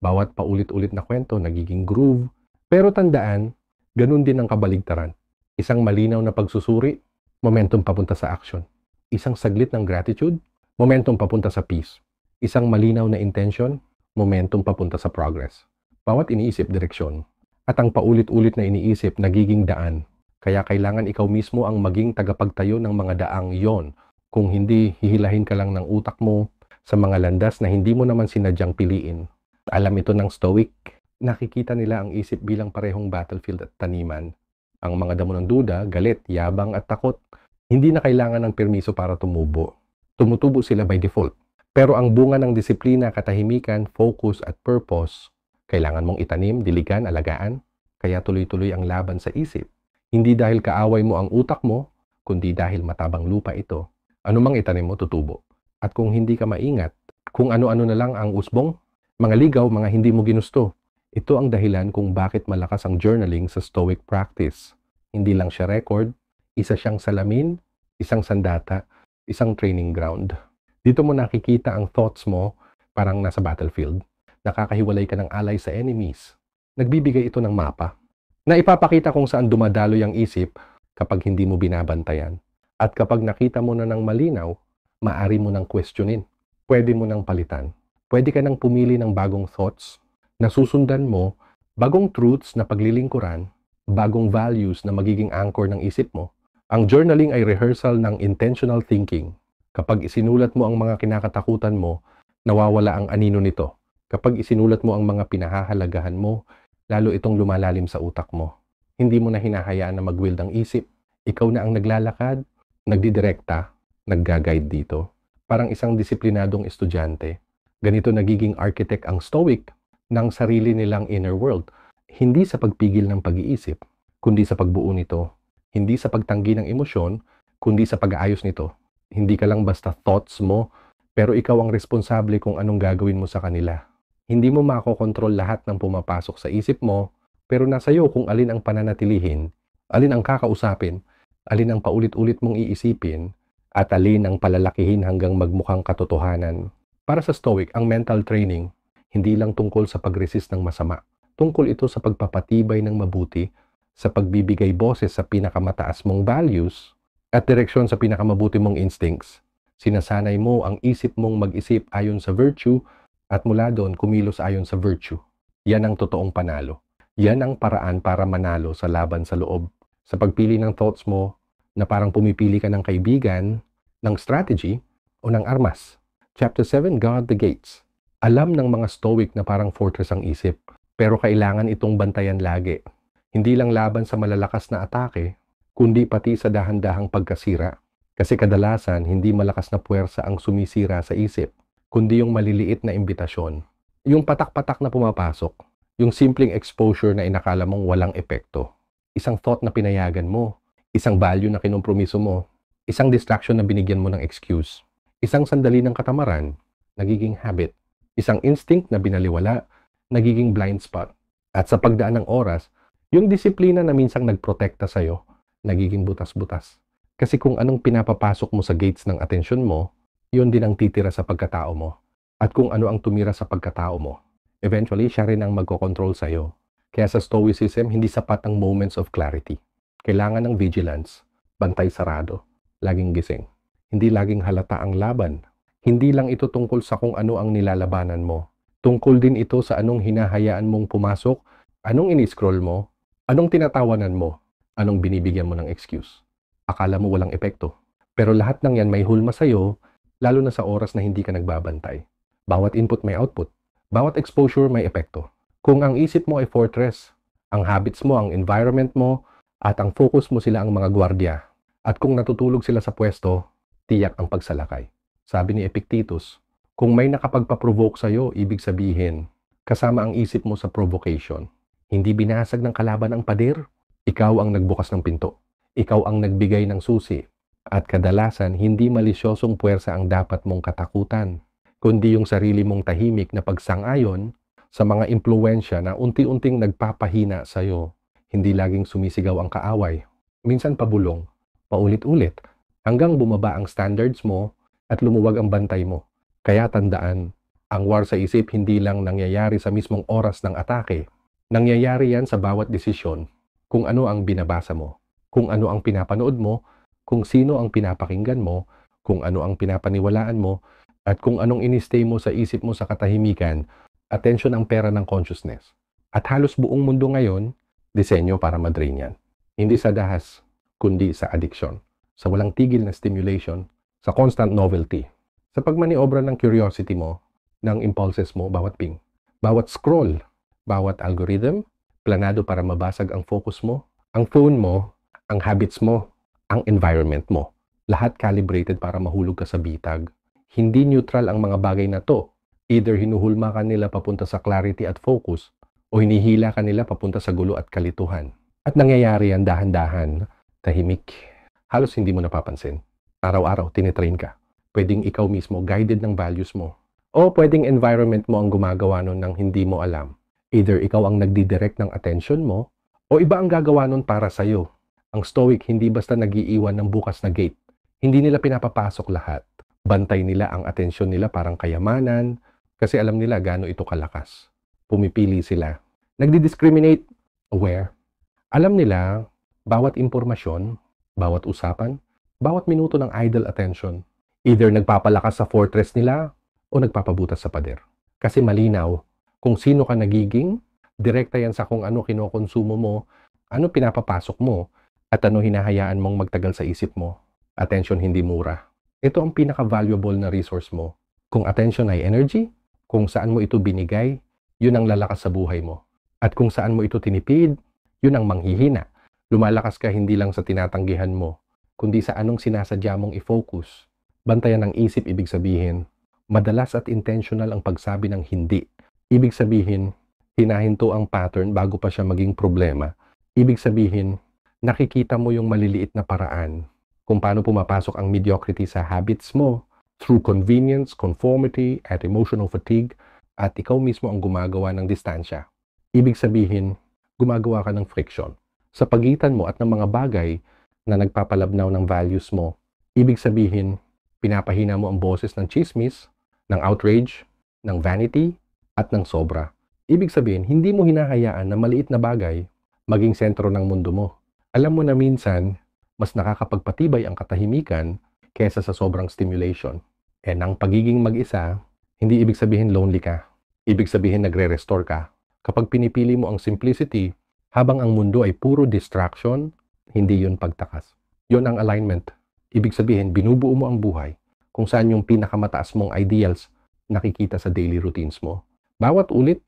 Bawat paulit-ulit na kwento nagiging groove. Pero tandaan, ganun din ang kabaligtaran. Isang malinaw na pagsusuri, momentum papunta sa action. Isang saglit ng gratitude, momentum papunta sa peace. Isang malinaw na intention, momentum papunta sa progress. Bawat iniisip, direksyon. At ang paulit-ulit na iniisip, nagiging daan. Kaya kailangan ikaw mismo ang maging tagapagtayo ng mga daang yon. Kung hindi, hihilahin ka lang ng utak mo sa mga landas na hindi mo naman sinadyang piliin. Alam ito ng Stoic, nakikita nila ang isip bilang parehong battlefield at taniman. Ang mga damo ng duda, galit, yabang at takot, hindi na kailangan ng permiso para tumubo. Tumutubo sila by default. Pero ang bunga ng disiplina, katahimikan, focus at purpose, kailangan mong itanim, diligan, alagaan. Kaya tuloy-tuloy ang laban sa isip. Hindi dahil kaaway mo ang utak mo, kundi dahil matabang lupa ito. Ano mang itanim mo, tutubo. At kung hindi ka maingat, kung ano-ano na lang ang usbong, mga ligaw, mga hindi mo ginusto. Ito ang dahilan kung bakit malakas ang journaling sa Stoic practice. Hindi lang siya record, isa siyang salamin, isang sandata, isang training ground. Dito mo nakikita ang thoughts mo parang nasa battlefield. Nakakahiwalay ka ng alay sa enemies. Nagbibigay ito ng mapa na ipapakita kung saan dumadaloy ang isip kapag hindi mo binabantayan. At kapag nakita mo na ng malinaw, maaari mo nang questionin. Pwede mo nang palitan. Pwede ka nang pumili ng bagong thoughts na susundan mo, bagong truths na paglilingkuran, bagong values na magiging anchor ng isip mo. Ang journaling ay rehearsal ng intentional thinking. Kapag isinulat mo ang mga kinakatakutan mo, nawawala ang anino nito. Kapag isinulat mo ang mga pinahahalagahan mo, lalo itong lumalalim sa utak mo. Hindi mo na hinahayaan na mag-wield ang isip. Ikaw na ang naglalakad, nagdidirekta, nagga-guide dito. Parang isang disiplinadong estudyante. Ganito nagiging architect ang Stoic ng sarili nilang inner world. Hindi sa pagpigil ng pag-iisip, kundi sa pagbuo nito. Hindi sa pagtanggi ng emosyon, kundi sa pag-aayos nito. Hindi ka lang basta thoughts mo, pero ikaw ang responsable kung anong gagawin mo sa kanila. Hindi mo makokontrol lahat ng pumapasok sa isip mo, pero nasa iyo kung alin ang pananatilihin, alin ang kakausapin, alin ang paulit-ulit mong iisipin, at alin ang palalakihin hanggang magmukhang katotohanan. Para sa Stoic, ang mental training, hindi lang tungkol sa pag-resist ng masama. Tungkol ito sa pagpapatibay ng mabuti, sa pagbibigay boses sa pinakamataas mong values, at direksyon sa pinakamabuti mong instincts. Sinasanay mo ang isip mong mag-isip ayon sa virtue at mula doon kumilos ayon sa virtue. Yan ang totoong panalo. Yan ang paraan para manalo sa laban sa loob. Sa pagpili ng thoughts mo na parang pumipili ka ng kaibigan, ng strategy, o ng armas. Chapter 7, Guard the Gates. Alam ng mga Stoic na parang fortress ang isip, pero kailangan itong bantayan lagi. Hindi lang laban sa malalakas na atake, kundi pati sa dahan-dahang pagkasira. Kasi kadalasan, hindi malakas na puwersa ang sumisira sa isip, kundi yung maliliit na imbitasyon. Yung patak-patak na pumapasok, yung simpleng exposure na inakala mong walang epekto. Isang thought na pinayagan mo, isang value na kinompromiso mo, isang distraction na binigyan mo ng excuse, isang sandali ng katamaran, nagiging habit, isang instinct na binaliwala, nagiging blind spot. At sa pagdaan ng oras, yung disiplina na minsang nagprotekta sa'yo, nagiging butas-butas. Kasi kung anong pinapapasok mo sa gates ng atensyon mo, yun din ang titira sa pagkatao mo. At kung ano ang tumira sa pagkatao mo, eventually siya rin ang magkocontrol sa'yo. Kaya sa Stoicism, hindi sapat ang moments of clarity. Kailangan ng vigilance, bantay sarado, laging gising. Hindi laging halata ang laban. Hindi lang ito tungkol sa kung ano ang nilalabanan mo. Tungkol din ito sa anong hinahayaan mong pumasok, anong ini-scroll mo, anong tinatawanan mo, anong binibigyan mo ng excuse. Akala mo walang epekto. Pero lahat ng yan may hulma sa'yo, lalo na sa oras na hindi ka nagbabantay. Bawat input may output. Bawat exposure may epekto. Kung ang isip mo ay fortress, ang habits mo, ang environment mo, at ang focus mo sila ang mga gwardya. At kung natutulog sila sa pwesto, tiyak ang pagsalakay. Sabi ni Epictetus, kung may nakapagpaprovoke sa'yo, ibig sabihin, kasama ang isip mo sa provocation. Hindi binasag ng kalaban ang pader, ikaw ang nagbukas ng pinto. Ikaw ang nagbigay ng susi. At kadalasan, hindi malisyosong puwersa ang dapat mong katakutan, kundi yung sarili mong tahimik na pagsang-ayon sa mga impluwensya na unti-unting nagpapahina sa'yo. Hindi laging sumisigaw ang kaaway. Minsan pabulong, paulit-ulit, hanggang bumaba ang standards mo at lumuwag ang bantay mo. Kaya tandaan, ang war sa isip hindi lang nangyayari sa mismong oras ng atake. Nangyayari yan sa bawat desisyon. Kung ano ang binabasa mo, kung ano ang pinapanood mo, kung sino ang pinapakinggan mo, kung ano ang pinapaniwalaan mo, at kung anong inistay mo sa isip mo sa katahimikan. Attention ang pera ng consciousness. At halos buong mundo ngayon, disenyo para madrain yan. Hindi sa dahas, kundi sa addiction. Sa walang tigil na stimulation, sa constant novelty. Sa pagmaniobra ng curiosity mo, ng impulses mo, bawat ping, bawat scroll, bawat algorithm, planado para mabasag ang focus mo, ang phone mo, ang habits mo, ang environment mo. Lahat calibrated para mahulog ka sa bitag. Hindi neutral ang mga bagay na to. Either hinuhulma ka nila papunta sa clarity at focus, o hinihila ka nila papunta sa gulo at kalituhan. At nangyayari yan dahan-dahan, tahimik. Halos hindi mo napapansin. Araw-araw, tinitrain ka. Pwedeng ikaw mismo, guided ng values mo. O pwedeng environment mo ang gumagawa nun ng hindi mo alam. Either ikaw ang nagdidirect ng attention mo, o iba ang gagawa nun para sa'yo. Ang Stoic hindi basta nagiiwan ng bukas na gate. Hindi nila pinapapasok lahat. Bantay nila ang atensyon nila parang kayamanan, kasi alam nila gaano ito kalakas. Pumipili sila. Nagdi-discriminate, aware. Alam nila, bawat impormasyon, bawat usapan, bawat minuto ng idle attention, either nagpapalakas sa fortress nila o nagpapabutas sa pader. Kasi malinaw, kung sino ka nagiging, direkta yan sa kung ano kinokonsumo mo, ano pinapapasok mo, at ano hinahayaan mong magtagal sa isip mo. Attention hindi mura. Ito ang pinaka-valuable na resource mo. Kung attention ay energy, kung saan mo ito binigay, yun ang lalakas sa buhay mo. At kung saan mo ito tinipid, yun ang manghihina. Lumalakas ka hindi lang sa tinatanggihan mo, kundi sa anong sinasadya mong i-focus. Bantayan ng isip, ibig sabihin, madalas at intentional ang pagsabi ng hindi. Ibig sabihin, hinahinto ang pattern bago pa siya maging problema. Ibig sabihin, nakikita mo yung maliliit na paraan kung paano pumapasok ang mediocrity sa habits mo through convenience, conformity, at emotional fatigue, at ikaw mismo ang gumagawa ng distansya. Ibig sabihin, gumagawa ka ng friction sa pagitan mo at ng mga bagay na nagpapalabnaw ng values mo. Ibig sabihin, pinapahina mo ang boses ng chismis, ng outrage, ng vanity, at ng sobra. Ibig sabihin, hindi mo hinahayaan na maliit na bagay maging sentro ng mundo mo. Alam mo na minsan, mas nakakapagpatibay ang katahimikan kesa sa sobrang stimulation. And ang pagiging mag-isa, hindi ibig sabihin lonely ka. Ibig sabihin nagre-restore ka. Kapag pinipili mo ang simplicity, habang ang mundo ay puro distraction, hindi yun pagtakas. Yun ang alignment. Ibig sabihin, binubuo mo ang buhay kung saan yung pinakamataas mong ideals nakikita sa daily routines mo. Bawat ulit,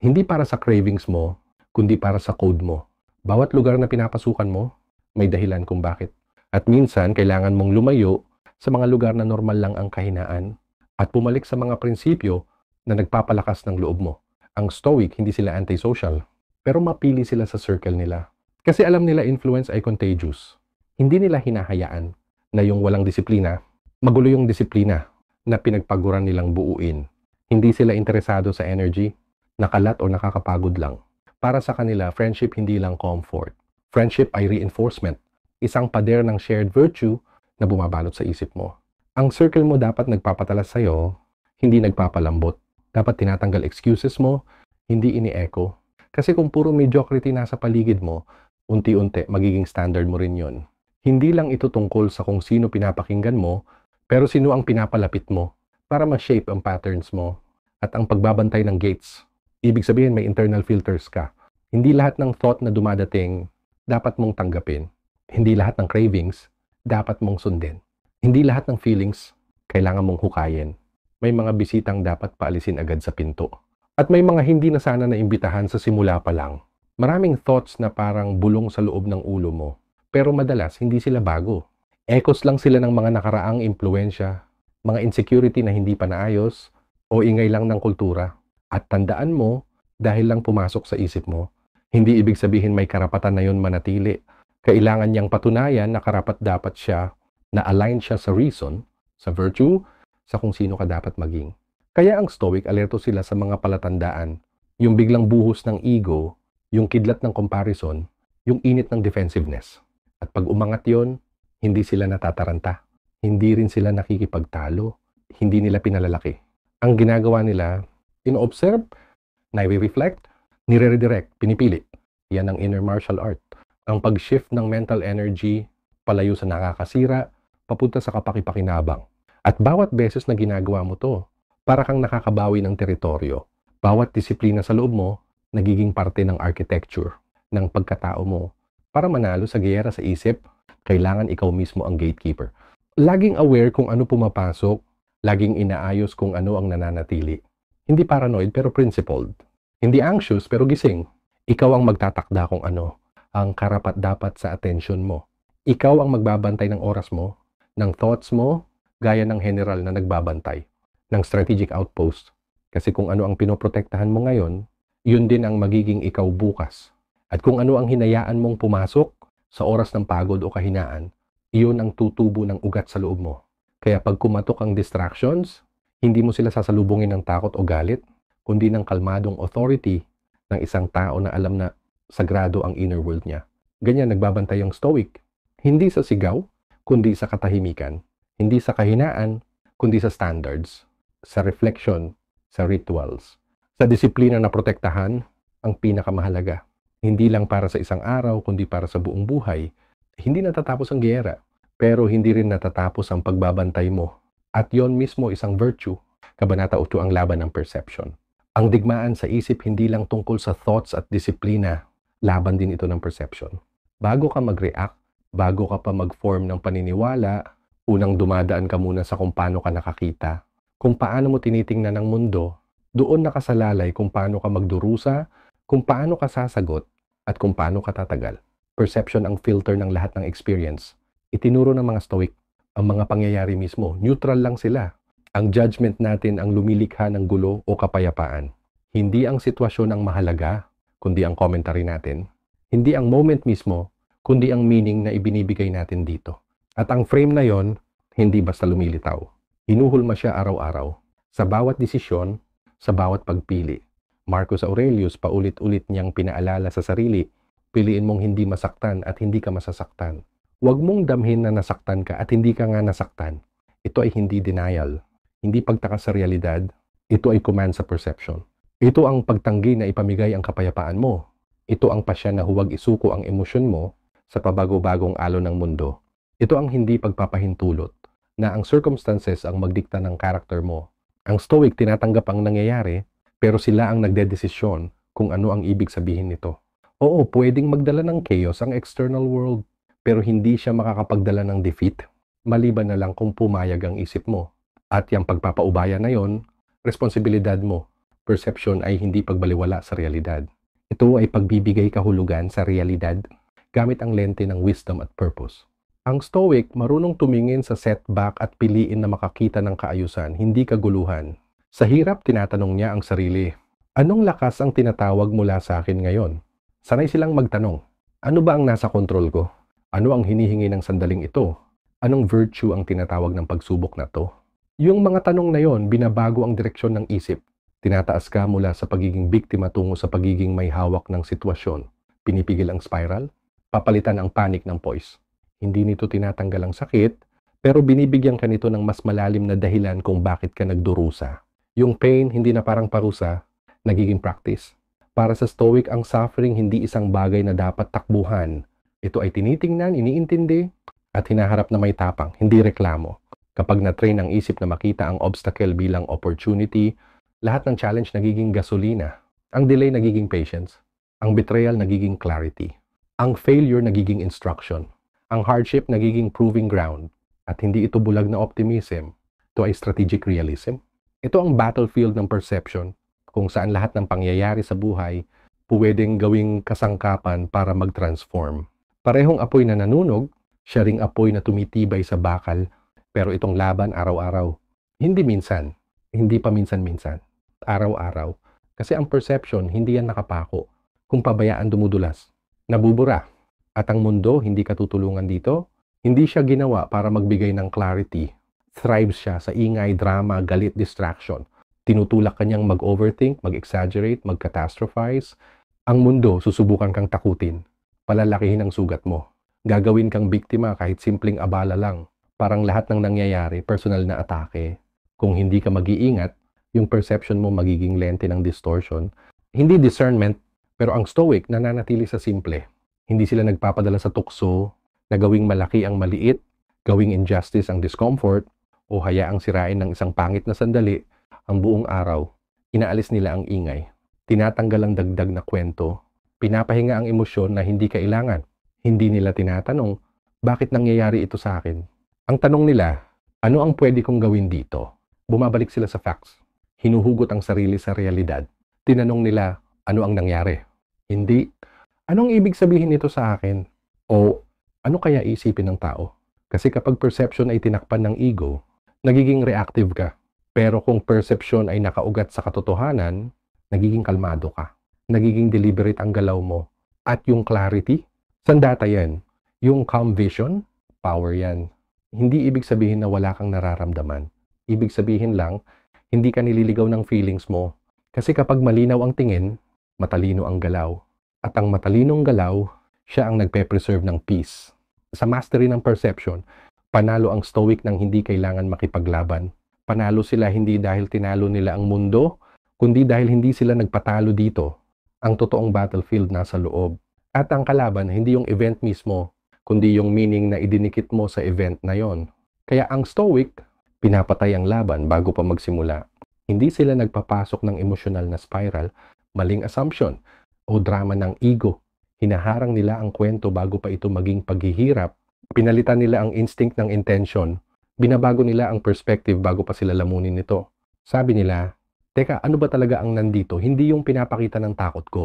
hindi para sa cravings mo, kundi para sa code mo. Bawat lugar na pinapasukan mo, may dahilan kung bakit. At minsan, kailangan mong lumayo sa mga lugar na normal lang ang kahinaan at pumalik sa mga prinsipyo na nagpapalakas ng loob mo. Ang Stoic, hindi sila antisocial, pero mapili sila sa circle nila. Kasi alam nila influence ay contagious. Hindi nila hinahayaan na yung walang disiplina, magulo yung disiplina na pinagpaguran nilang buuin. Hindi sila interesado sa energy, nakalat o nakakapagod lang. Para sa kanila, friendship hindi lang comfort. Friendship ay reinforcement, isang pader ng shared virtue na bumabalot sa isip mo. Ang circle mo dapat nagpapatalas sa'yo, hindi nagpapalambot. Dapat tinatanggal excuses mo, hindi ini-echo. Kasi kung puro mediocrity nasa paligid mo, unti-unti magiging standard mo rin yon. Hindi lang ito tungkol sa kung sino pinapakinggan mo, pero sino ang pinapalapit mo para ma-shape ang patterns mo. At ang pagbabantay ng gates, ibig sabihin may internal filters ka. Hindi lahat ng thought na dumadating, dapat mong tanggapin. Hindi lahat ng cravings, dapat mong sundin. Hindi lahat ng feelings, kailangan mong hukayin. May mga bisitang dapat paalisin agad sa pinto. At may mga hindi na sana naimbitahan sa simula pa lang. Maraming thoughts na parang bulong sa loob ng ulo mo. Pero madalas, hindi sila bago. Echoes lang sila ng mga nakaraang impluensya, mga insecurity na hindi pa naayos, o ingay lang ng kultura. At tandaan mo, dahil lang pumasok sa isip mo, hindi ibig sabihin may karapatan na yun manatili. Kailangan niyang patunayan na karapat-dapat siya, na align siya sa reason, sa virtue, sa kung sino ka dapat maging. Kaya ang Stoic, alerto sila sa mga palatandaan. Yung biglang buhos ng ego, yung kidlat ng comparison, yung init ng defensiveness. At pag umangat yon, hindi sila natataranta. Hindi rin sila nakikipagtalo. Hindi nila pinalalaki. Ang ginagawa nila, ino-observe, nire-reflect, nire-redirect, pinipili. Yan ang inner martial art. Ang pag-shift ng mental energy, palayo sa nakakasira, papunta sa kapakipakinabang. At bawat beses na ginagawa mo to, para kang nakakabawi ng teritoryo. Bawat disiplina sa loob mo, nagiging parte ng architecture, ng pagkatao mo. Para manalo sa giyera sa isip, kailangan ikaw mismo ang gatekeeper. Laging aware kung ano pumapasok, laging inaayos kung ano ang nananatili. Hindi paranoid pero principled. Hindi anxious pero gising. Ikaw ang magtatakda kung ano ang karapat-dapat sa attention mo. Ikaw ang magbabantay ng oras mo, ng thoughts mo, gaya ng general na nagbabantay, ng strategic outpost. Kasi kung ano ang pinoprotektahan mo ngayon, yun din ang magiging ikaw bukas. At kung ano ang hinayaan mong pumasok sa oras ng pagod o kahinaan, iyon ang tutubo ng ugat sa loob mo. Kaya pag kumatok ang distractions, hindi mo sila sasalubungin ng takot o galit, kundi ng kalmadong authority ng isang tao na alam na sagrado ang inner world niya. Ganyan nagbabantay ang Stoic. Hindi sa sigaw, kundi sa katahimikan. Hindi sa kahinaan, kundi sa standards, sa reflection, sa rituals, sa disiplina na protektahan ang pinakamahalaga. Hindi lang para sa isang araw, kundi para sa buong buhay. Hindi natatapos ang giyera, pero hindi rin natatapos ang pagbabantay mo. At yon mismo isang virtue. Kabanata 8 ang laban ng perception. Ang digmaan sa isip hindi lang tungkol sa thoughts at disiplina, laban din ito ng perception. Bago ka mag-react, bago ka pa mag-form ng paniniwala, unang dumadaan ka muna sa kung paano ka nakakita, kung paano mo tinitingnan ang mundo, doon nakasalalay kung paano ka magdurusa, kung paano ka sasagot, at kung paano ka tatagal. Perception ang filter ng lahat ng experience. Itinuro ng mga Stoic, ang mga pangyayari mismo, neutral lang sila. Ang judgment natin ang lumilikha ng gulo o kapayapaan. Hindi ang sitwasyon ang mahalaga, kundi ang commentary natin. Hindi ang moment mismo, kundi ang meaning na ibinibigay natin dito. At ang frame na yon, hindi basta lumilitaw. Hinuhulma siya araw-araw. Sa bawat desisyon, sa bawat pagpili. Marcus Aurelius paulit-ulit niyang pinaalala sa sarili, piliin mong hindi masaktan at hindi ka masasaktan. Huwag mong damhin na nasaktan ka at hindi ka nga nasaktan. Ito ay hindi denial. Hindi pagtakas sa realidad, ito ay command sa perception. Ito ang pagtanggi na ipamigay ang kapayapaan mo. Ito ang pasya na huwag isuko ang emosyon mo sa pabago-bagong alon ng mundo. Ito ang hindi pagpapahintulot, na ang circumstances ang magdikta ng karakter mo. Ang Stoic tinatanggap ang nangyayari, pero sila ang nagdedesisyon kung ano ang ibig sabihin nito. Oo, pwedeng magdala ng chaos ang external world, pero hindi siya makakapagdala ng defeat, maliban na lang kung pumayag ang isip mo. At yung pagpapaubaya na yon, responsibilidad mo. Perception ay hindi pagbaliwala sa realidad. Ito ay pagbibigay kahulugan sa realidad gamit ang lente ng wisdom at purpose. Ang Stoic marunong tumingin sa setback at piliin na makakita ng kaayusan, hindi kaguluhan. Sa hirap, tinatanong niya ang sarili, anong lakas ang tinatawag mula sa akin ngayon? Sanay silang magtanong, ano ba ang nasa kontrol ko? Ano ang hinihingi ng sandaling ito? Anong virtue ang tinatawag ng pagsubok na to? Yung mga tanong na yon, binabago ang direksyon ng isip. Tinataas ka mula sa pagiging biktima tungo sa pagiging may hawak ng sitwasyon. Pinipigil ang spiral, papalitan ang panic ng poise. Hindi nito tinatanggal ang sakit, pero binibigyan ka nito ng mas malalim na dahilan kung bakit ka nagdurusa. Yung pain, hindi na parang parusa, nagiging practice. Para sa Stoic, ang suffering hindi isang bagay na dapat takbuhan. Ito ay tinitingnan, iniintindi, at hinaharap na may tapang, hindi reklamo. Kapag na-train ang isip na makita ang obstacle bilang opportunity, lahat ng challenge nagiging gasolina. Ang delay nagiging patience. Ang betrayal nagiging clarity. Ang failure nagiging instruction. Ang hardship nagiging proving ground. At hindi ito bulag na optimism. Ito ay strategic realism. Ito ang battlefield ng perception, kung saan lahat ng pangyayari sa buhay pwedeng gawing kasangkapan para mag-transform. Parehong apoy na nanunog, siya ring apoy na tumitibay sa bakal. Pero itong laban araw-araw. Hindi minsan. Hindi pa minsan-minsan. Araw-araw. Kasi ang perception, hindi yan nakapako. Kung pabayaan dumudulas. Nabubura. At ang mundo, hindi katutulungan dito. Hindi siya ginawa para magbigay ng clarity. Thrives siya sa ingay, drama, galit, distraction. Tinutulak kanyang mag-overthink, mag-exaggerate, mag-catastrophize. Ang mundo, susubukan kang takutin. Palalakihin ang sugat mo. Gagawin kang biktima kahit simpleng abala lang. Parang lahat ng nangyayari, personal na atake. Kung hindi ka mag-iingat, yung perception mo magiging lente ng distortion. Hindi discernment, pero ang Stoic nananatili sa simple. Hindi sila nagpapadala sa tukso, na gawing malaki ang maliit, gawing injustice ang discomfort, o hayaang sirain ng isang pangit na sandali ang buong araw. Inaalis nila ang ingay. Tinatanggal ang dagdag na kwento. Pinapahinga ang emosyon na hindi kailangan. Hindi nila tinatanong, bakit nangyayari ito sa akin? Ang tanong nila, ano ang pwede kong gawin dito? Bumabalik sila sa facts. Hinuhugot ang sarili sa realidad. Tinanong nila, ano ang nangyari? Hindi, anong ibig sabihin nito sa akin? O, ano kaya isipin ng tao? Kasi kapag perception ay tinakpan ng ego, nagiging reactive ka. Pero kung perception ay nakaugat sa katotohanan, nagiging kalmado ka. Nagiging deliberate ang galaw mo. At yung clarity, sandata yan. Yung calm vision, power yan. Hindi ibig sabihin na wala kang nararamdaman. Ibig sabihin lang, hindi ka nililigaw ng feelings mo. Kasi kapag malinaw ang tingin, matalino ang galaw. At ang matalinong galaw, siya ang nagpe-preserve ng peace. Sa mastery ng perception, panalo ang stoic nang hindi kailangan makipaglaban. Panalo sila hindi dahil tinalo nila ang mundo, kundi dahil hindi sila nagpatalo dito. Ang totoong battlefield nasa loob. At ang kalaban, hindi yung event mismo, kundi yung meaning na idinikit mo sa event na yon. Kaya ang stoic, pinapatay ang laban bago pa magsimula. Hindi sila nagpapasok ng emosyonal na spiral, maling assumption, o drama ng ego. Hinaharang nila ang kwento bago pa ito maging paghihirap. Pinalitan nila ang instinct ng intention. Binabago nila ang perspective bago pa sila lamunin nito. Sabi nila, teka, ano ba talaga ang nandito? Hindi yung pinapakita ng takot ko.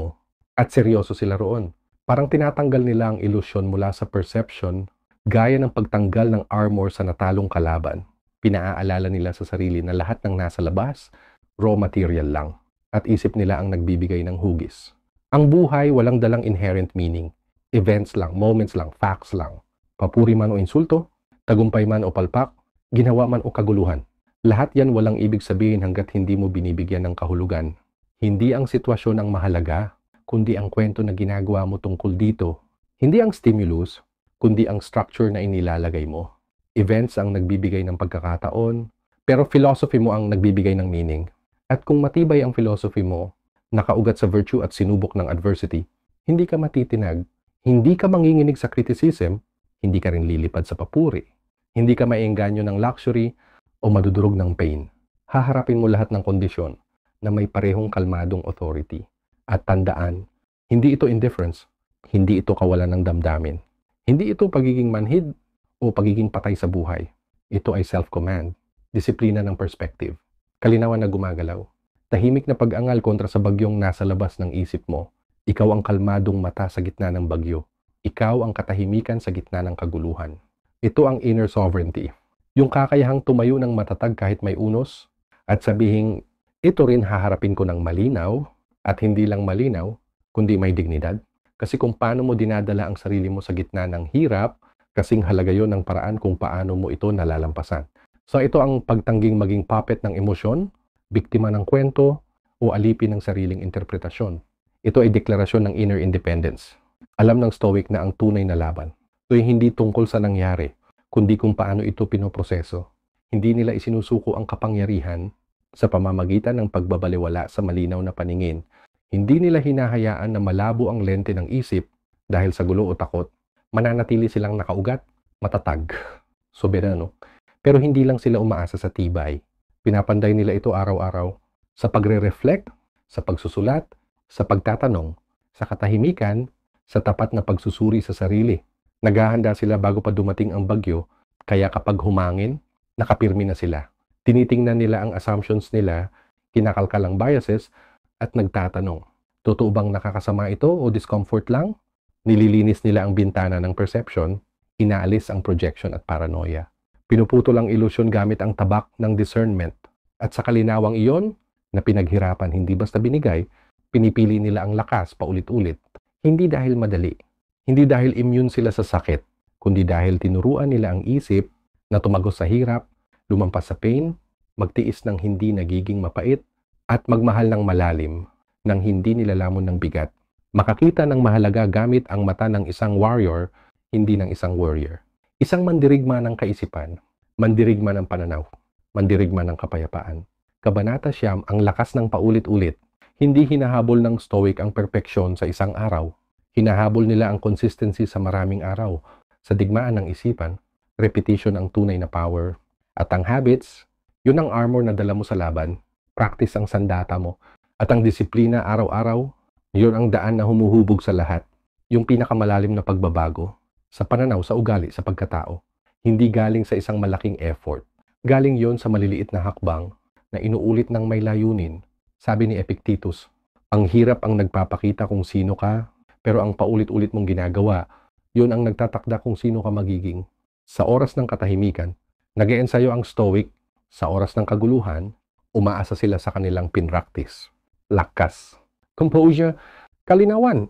At seryoso sila roon. Parang tinatanggal nila ang ilusyon mula sa perception, gaya ng pagtanggal ng armor sa natalong kalaban. Pinaaalala nila sa sarili na lahat ng nasa labas, raw material lang. At isip nila ang nagbibigay ng hugis. Ang buhay walang dalang inherent meaning. Events lang, moments lang, facts lang. Papuri man o insulto, tagumpay man o palpak, ginawa man o kaguluhan. Lahat yan walang ibig sabihin hanggat hindi mo binibigyan ng kahulugan. Hindi ang sitwasyon ang mahalaga, kundi ang kwento na ginagawa mo tungkol dito. Hindi ang stimulus, kundi ang structure na inilalagay mo. Events ang nagbibigay ng pagkakataon, pero philosophy mo ang nagbibigay ng meaning. At kung matibay ang philosophy mo, nakaugat sa virtue at sinubok ng adversity, hindi ka matitinag, hindi ka manginginig sa criticism, hindi ka rin lilipad sa papuri, hindi ka maiengganyo ng luxury o madudurog ng pain. Haharapin mo lahat ng kondisyon na may parehong kalmadong authority. At tandaan, hindi ito indifference, hindi ito kawalan ng damdamin, hindi ito pagiging manhid o pagiging patay sa buhay. Ito ay self-command, disiplina ng perspective, kalinawan na gumagalaw, tahimik na pag-angal kontra sa bagyong nasa labas ng isip mo. Ikaw ang kalmadong mata sa gitna ng bagyo. Ikaw ang katahimikan sa gitna ng kaguluhan. Ito ang inner sovereignty. Yung kakayahang tumayo ng matatag kahit may unos at sabihing, ito rin haharapin ko ng malinaw at hindi lang malinaw, kundi may dignidad. Kasi kung paano mo dinadala ang sarili mo sa gitna ng hirap, kasing halaga yon ng paraan kung paano mo ito nalalampasan. So ito ang pagtangging maging puppet ng emosyon, biktima ng kwento, o alipin ng sariling interpretasyon. Ito ay deklarasyon ng inner independence. Alam ng Stoic na ang tunay na laban. Ito ay hindi tungkol sa nangyari, kundi kung paano ito pinoproseso. Hindi nila isinusuko ang kapangyarihan sa pamamagitan ng pagbabaliwala sa malinaw na paningin. Hindi nila hinahayaan na malabo ang lente ng isip dahil sa gulo o takot. Mananatili silang nakaugat, matatag, soberano. Pero hindi lang sila umaasa sa tibay. Pinapanday nila ito araw-araw sa pagre-reflect, sa pagsusulat, sa pagtatanong, sa katahimikan, sa tapat na pagsusuri sa sarili. Naghahanda sila bago pa dumating ang bagyo, kaya kapag humangin, nakapirmi na sila. Tinitingnan nila ang assumptions nila, kinakalkal ang biases, at nagtatanong, totoo bang nakakasama ito o discomfort lang? Nililinis nila ang bintana ng perception, inaalis ang projection at paranoia. Pinuputol ang ilusyon gamit ang tabak ng discernment. At sa kalinawang iyon, na pinaghirapan hindi basta binigay, pinipili nila ang lakas paulit-ulit. Hindi dahil madali, hindi dahil immune sila sa sakit, kundi dahil tinuruan nila ang isip na tumagos sa hirap, lumampas sa pain, magtiis ng hindi nagiging mapait, at magmahal ng malalim, nang hindi nilalamon ng bigat. Makakita ng mahalaga gamit ang mata ng isang warrior, hindi ng isang warrior. Isang mandirigma ng kaisipan, mandirigma ng pananaw, mandirigma ng kapayapaan. Kabanata Siyam, ang lakas ng paulit-ulit. Hindi hinahabol ng Stoic ang perpeksyon sa isang araw. Hinahabol nila ang consistency sa maraming araw. Sa digmaan ng isipan, repetition ang tunay na power. At ang habits, yun ang armor na dala mo sa laban. Practice ang sandata mo. At ang disiplina araw-araw, yun ang daan na humuhubog sa lahat. Yung pinakamalalim na pagbabago. Sa pananaw, sa ugali, sa pagkatao. Hindi galing sa isang malaking effort. Galing yon sa maliliit na hakbang na inuulit ng may layunin. Sabi ni Epictetus, ang hirap ang nagpapakita kung sino ka, pero ang paulit-ulit mong ginagawa, yun ang nagtatakda kung sino ka magiging. Sa oras ng katahimikan, nag-eensayo ang Stoic. Sa oras ng kaguluhan, umaasa sila sa kanilang pinractice. Lakas, composure, kalinawan.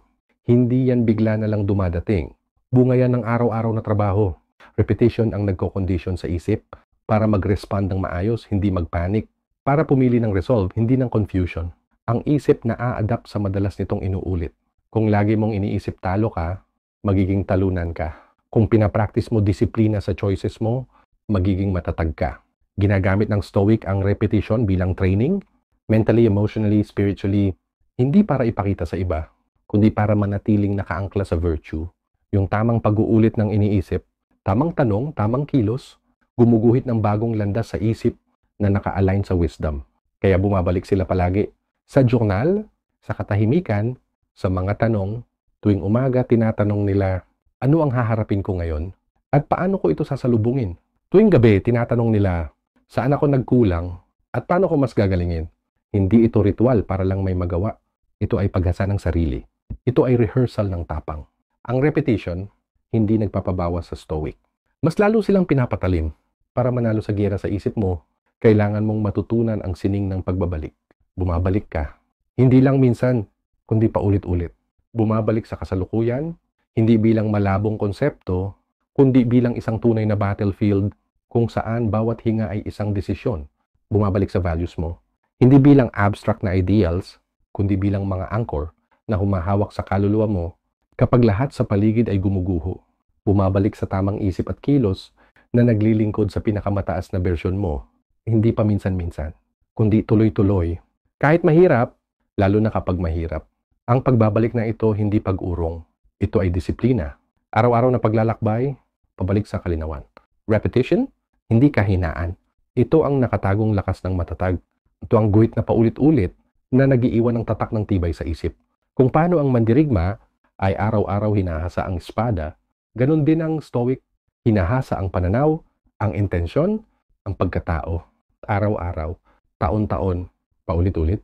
Hindi yan bigla na lang dumadating. Bunga yan ng araw-araw na trabaho. Repetition ang nagko-condition sa isip para mag-respond ng maayos, hindi mag-panic. Para pumili ng resolve, hindi ng confusion. Ang isip na a-adapt sa madalas nitong inuulit. Kung lagi mong iniisip talo ka, magiging talunan ka. Kung pinapractice mo disiplina sa choices mo, magiging matatag ka. Ginagamit ng Stoic ang repetition bilang training, mentally, emotionally, spiritually, hindi para ipakita sa iba, kundi para manatiling nakaangkla sa virtue. Yung tamang pag-uulit ng iniisip, tamang tanong, tamang kilos, gumuguhit ng bagong landas sa isip na naka-align sa wisdom. Kaya bumabalik sila palagi sa journal, sa katahimikan, sa mga tanong. Tuwing umaga, tinatanong nila, ano ang haharapin ko ngayon? At paano ko ito sasalubungin? Tuwing gabi, tinatanong nila, saan ako nagkulang? At paano ko mas gagalingin? Hindi ito ritual para lang may magawa. Ito ay paghasa ng sarili. Ito ay rehearsal ng tapang. Ang repetition, hindi nagpapabawas sa Stoic. Mas lalo silang pinapatalim. Para manalo sa giyera sa isip mo, kailangan mong matutunan ang sining ng pagbabalik. Bumabalik ka. Hindi lang minsan, kundi paulit-ulit. Bumabalik sa kasalukuyan, hindi bilang malabong konsepto, kundi bilang isang tunay na battlefield kung saan bawat hinga ay isang desisyon. Bumabalik sa values mo. Hindi bilang abstract na ideals, kundi bilang mga anchor na humahawak sa kaluluwa mo kapag lahat sa paligid ay gumuguho. Bumabalik sa tamang isip at kilos na naglilingkod sa pinakamataas na bersyon mo. Hindi pa minsan-minsan, kundi tuloy-tuloy. Kahit mahirap, lalo na kapag mahirap. Ang pagbabalik na ito hindi pag-urong. Ito ay disiplina. Araw-araw na paglalakbay, pabalik sa kalinawan. Repetition, hindi kahinaan. Ito ang nakatagong lakas ng matatag. Ito ang guhit na paulit-ulit na nagiiwan ng tatak ng tibay sa isip. Kung paano ang mandirigma ay araw-araw hinahasa ang espada, ganun din ang Stoic, hinahasa ang pananaw, ang intensyon, ang pagkatao. Araw-araw, taon-taon, paulit-ulit.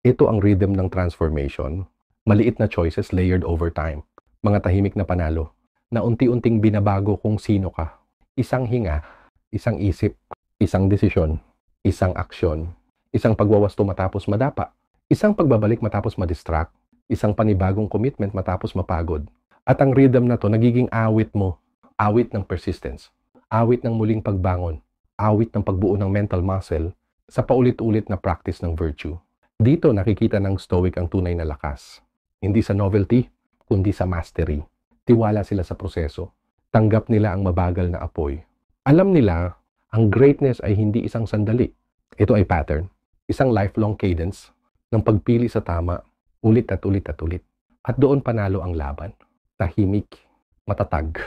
Ito ang rhythm ng transformation. Maliit na choices layered over time. Mga tahimik na panalo na unti-unting binabago kung sino ka. Isang hinga, isang isip, isang desisyon, isang aksyon, isang pagwawasto matapos madapa, isang pagbabalik matapos madistract, isang panibagong commitment matapos mapagod. At ang rhythm na to nagiging awit mo, awit ng persistence, awit ng muling pagbangon, awit ng pagbuo ng mental muscle sa paulit-ulit na practice ng virtue. Dito nakikita ng Stoic ang tunay na lakas. Hindi sa novelty, kundi sa mastery. Tiwala sila sa proseso. Tanggap nila ang mabagal na apoy. Alam nila, ang greatness ay hindi isang sandali. Ito ay pattern. Isang lifelong cadence ng pagpili sa tama, ulit at ulit at ulit. At doon panalo ang laban. Tahimik, matatag.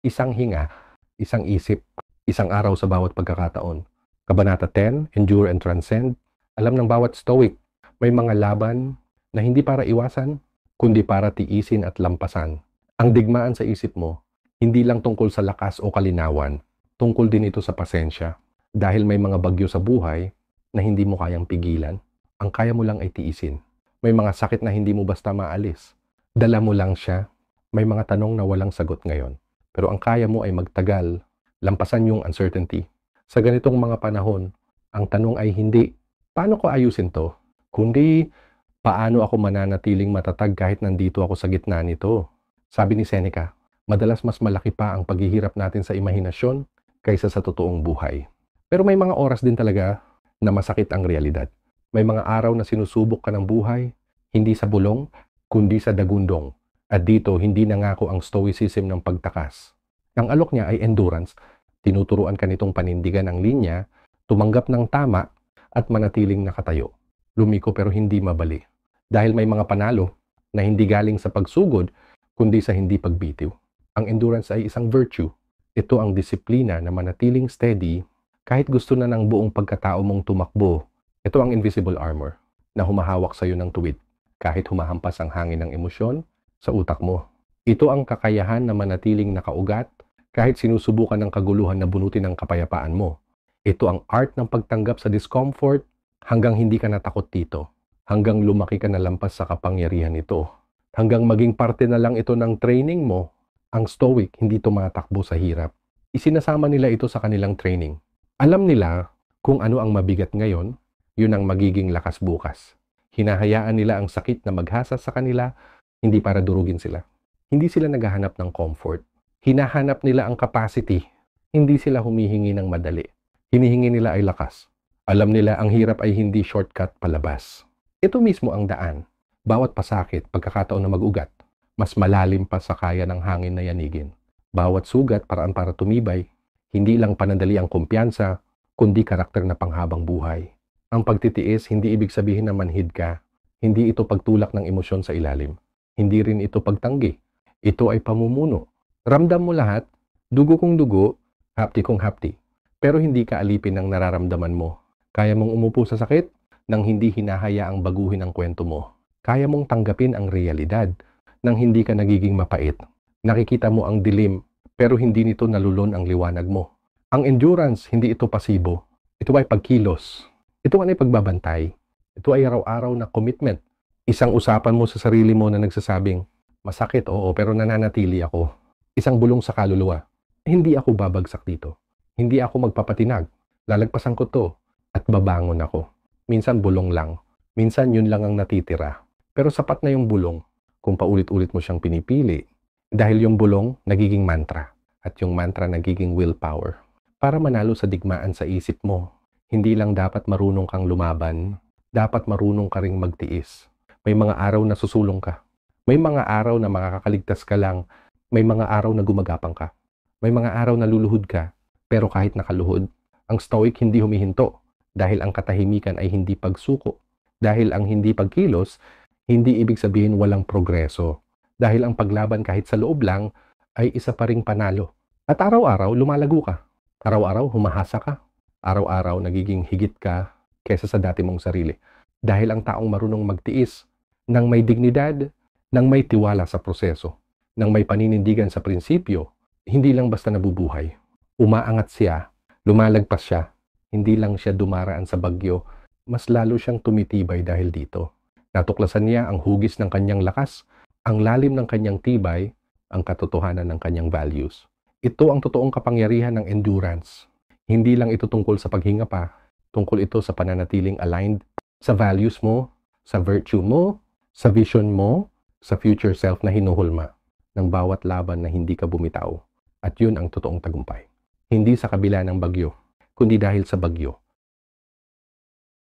Isang hinga, isang isip, isang araw sa bawat pagkakataon. Kabanata 10, Endure and Transcend. Alam ng bawat Stoic, may mga laban na hindi para iwasan, kundi para tiisin at lampasan. Ang digmaan sa isip mo, hindi lang tungkol sa lakas o kalinawan, tungkol din ito sa pasensya. Dahil may mga bagyo sa buhay na hindi mo kayang pigilan, ang kaya mo lang ay tiisin. May mga sakit na hindi mo basta maalis. Dala mo lang siya. May mga tanong na walang sagot ngayon. Pero ang kaya mo ay magtagal, lampasan yung uncertainty. Sa ganitong mga panahon, ang tanong ay hindi, paano ko ayusin to? Kundi, paano ako mananatiling matatag kahit nandito ako sa gitna nito? Sabi ni Seneca, madalas mas malaki pa ang paghihirap natin sa imahinasyon kaysa sa totoong buhay. Pero may mga oras din talaga na masakit ang realidad. May mga araw na sinusubok ka ng buhay, hindi sa bulong, kundi sa dagundong. At dito, hindi nangako ang stoicism ng pagtakas. Ang alok niya ay endurance. Tinuturuan ka nitong panindigan ang linya, tumanggap ng tama, at manatiling nakatayo. Lumiko pero hindi mabali. Dahil may mga panalo na hindi galing sa pagsugod, kundi sa hindi pagbitiw. Ang endurance ay isang virtue. Ito ang disiplina na manatiling steady kahit gusto na ng buong pagkatao mong tumakbo. Ito ang invisible armor na humahawak sa iyo ng tuwid kahit humahampas ang hangin ng emosyon sa utak mo. Ito ang kakayahan na manatiling nakaugat kahit sinusubukan ng kaguluhan na bunutin ang kapayapaan mo. Ito ang art ng pagtanggap sa discomfort hanggang hindi ka natakot dito. Hanggang lumaki ka na lampas sa kapangyarihan nito. Hanggang maging parte na lang ito ng training mo. Ang Stoic hindi tumatakbo sa hirap. Isinasama nila ito sa kanilang training. Alam nila kung ano ang mabigat ngayon, yun ang magiging lakas bukas. Hinahayaan nila ang sakit na maghasa sa kanila hindi para durugin sila. Hindi sila naghahanap ng comfort. Hinahanap nila ang capacity. Hindi sila humihingi ng madali. Hinihingi nila ay lakas. Alam nila ang hirap ay hindi shortcut palabas. Ito mismo ang daan. Bawat pasakit, pagkakataon na mag-ugat, mas malalim pa sa kaya ng hangin na yanigin. Bawat sugat, paraan para tumibay, hindi lang panandali ang kumpiyansa, kundi karakter na panghabang buhay. Ang pagtitiis, hindi ibig sabihin na manhid ka. Hindi ito pagtulak ng emosyon sa ilalim. Hindi rin ito pagtanggi. Ito ay pamumuno. Ramdam mo lahat, dugo kong dugo, hapti kong hapti. Pero hindi ka alipin ng nararamdaman mo. Kaya mong umupo sa sakit nang hindi hinahayaang baguhin ang kwento mo. Kaya mong tanggapin ang realidad nang hindi ka nagiging mapait. Nakikita mo ang dilim, pero hindi nito nalulon ang liwanag mo. Ang endurance, hindi ito pasibo. Ito ay pagkilos. Ito ay pagbabantay. Ito ay araw-araw na commitment. Isang usapan mo sa sarili mo na nagsasabing, masakit, oo, pero nananatili ako. Isang bulong sa kaluluwa, hindi ako babagsak dito. Hindi ako magpapatinag. Lalagpasan ko to at babangon ako. Minsan bulong lang. Minsan yun lang ang natitira. Pero sapat na yung bulong kung paulit-ulit mo siyang pinipili. Dahil yung bulong nagiging mantra at yung mantra nagiging willpower. Para manalo sa digmaan sa isip mo, hindi lang dapat marunong kang lumaban, dapat marunong ka ring magtiis. May mga araw na susulong ka. May mga araw na makakaligtas ka lang. May mga araw na gumagapang ka. May mga araw na luluhod ka. Pero kahit nakaluhod, ang stoic hindi humihinto dahil ang katahimikan ay hindi pagsuko. Dahil ang hindi pagkilos, hindi ibig sabihin walang progreso. Dahil ang paglaban kahit sa loob lang ay isa pa ring panalo. At araw-araw lumalago ka. Araw-araw humahasa ka. Araw-araw nagiging higit ka kesa sa dati mong sarili. Dahil ang taong marunong magtiis, nang may dignidad, nang may tiwala sa proseso, nang may paninindigan sa prinsipyo, hindi lang basta nabubuhay. Umaangat siya, lumalagpas siya, hindi lang siya dumaraan sa bagyo, mas lalo siyang tumitibay dahil dito. Natuklasan niya ang hugis ng kanyang lakas, ang lalim ng kanyang tibay, ang katotohanan ng kanyang values. Ito ang totoong kapangyarihan ng endurance. Hindi lang ito tungkol sa paghinga pa, tungkol ito sa pananatiling aligned sa values mo, sa virtue mo, sa vision mo, sa future self na hinuhulma ng bawat laban na hindi ka bumitaw. At yun ang totoong tagumpay. Hindi sa kabila ng bagyo, kundi dahil sa bagyo,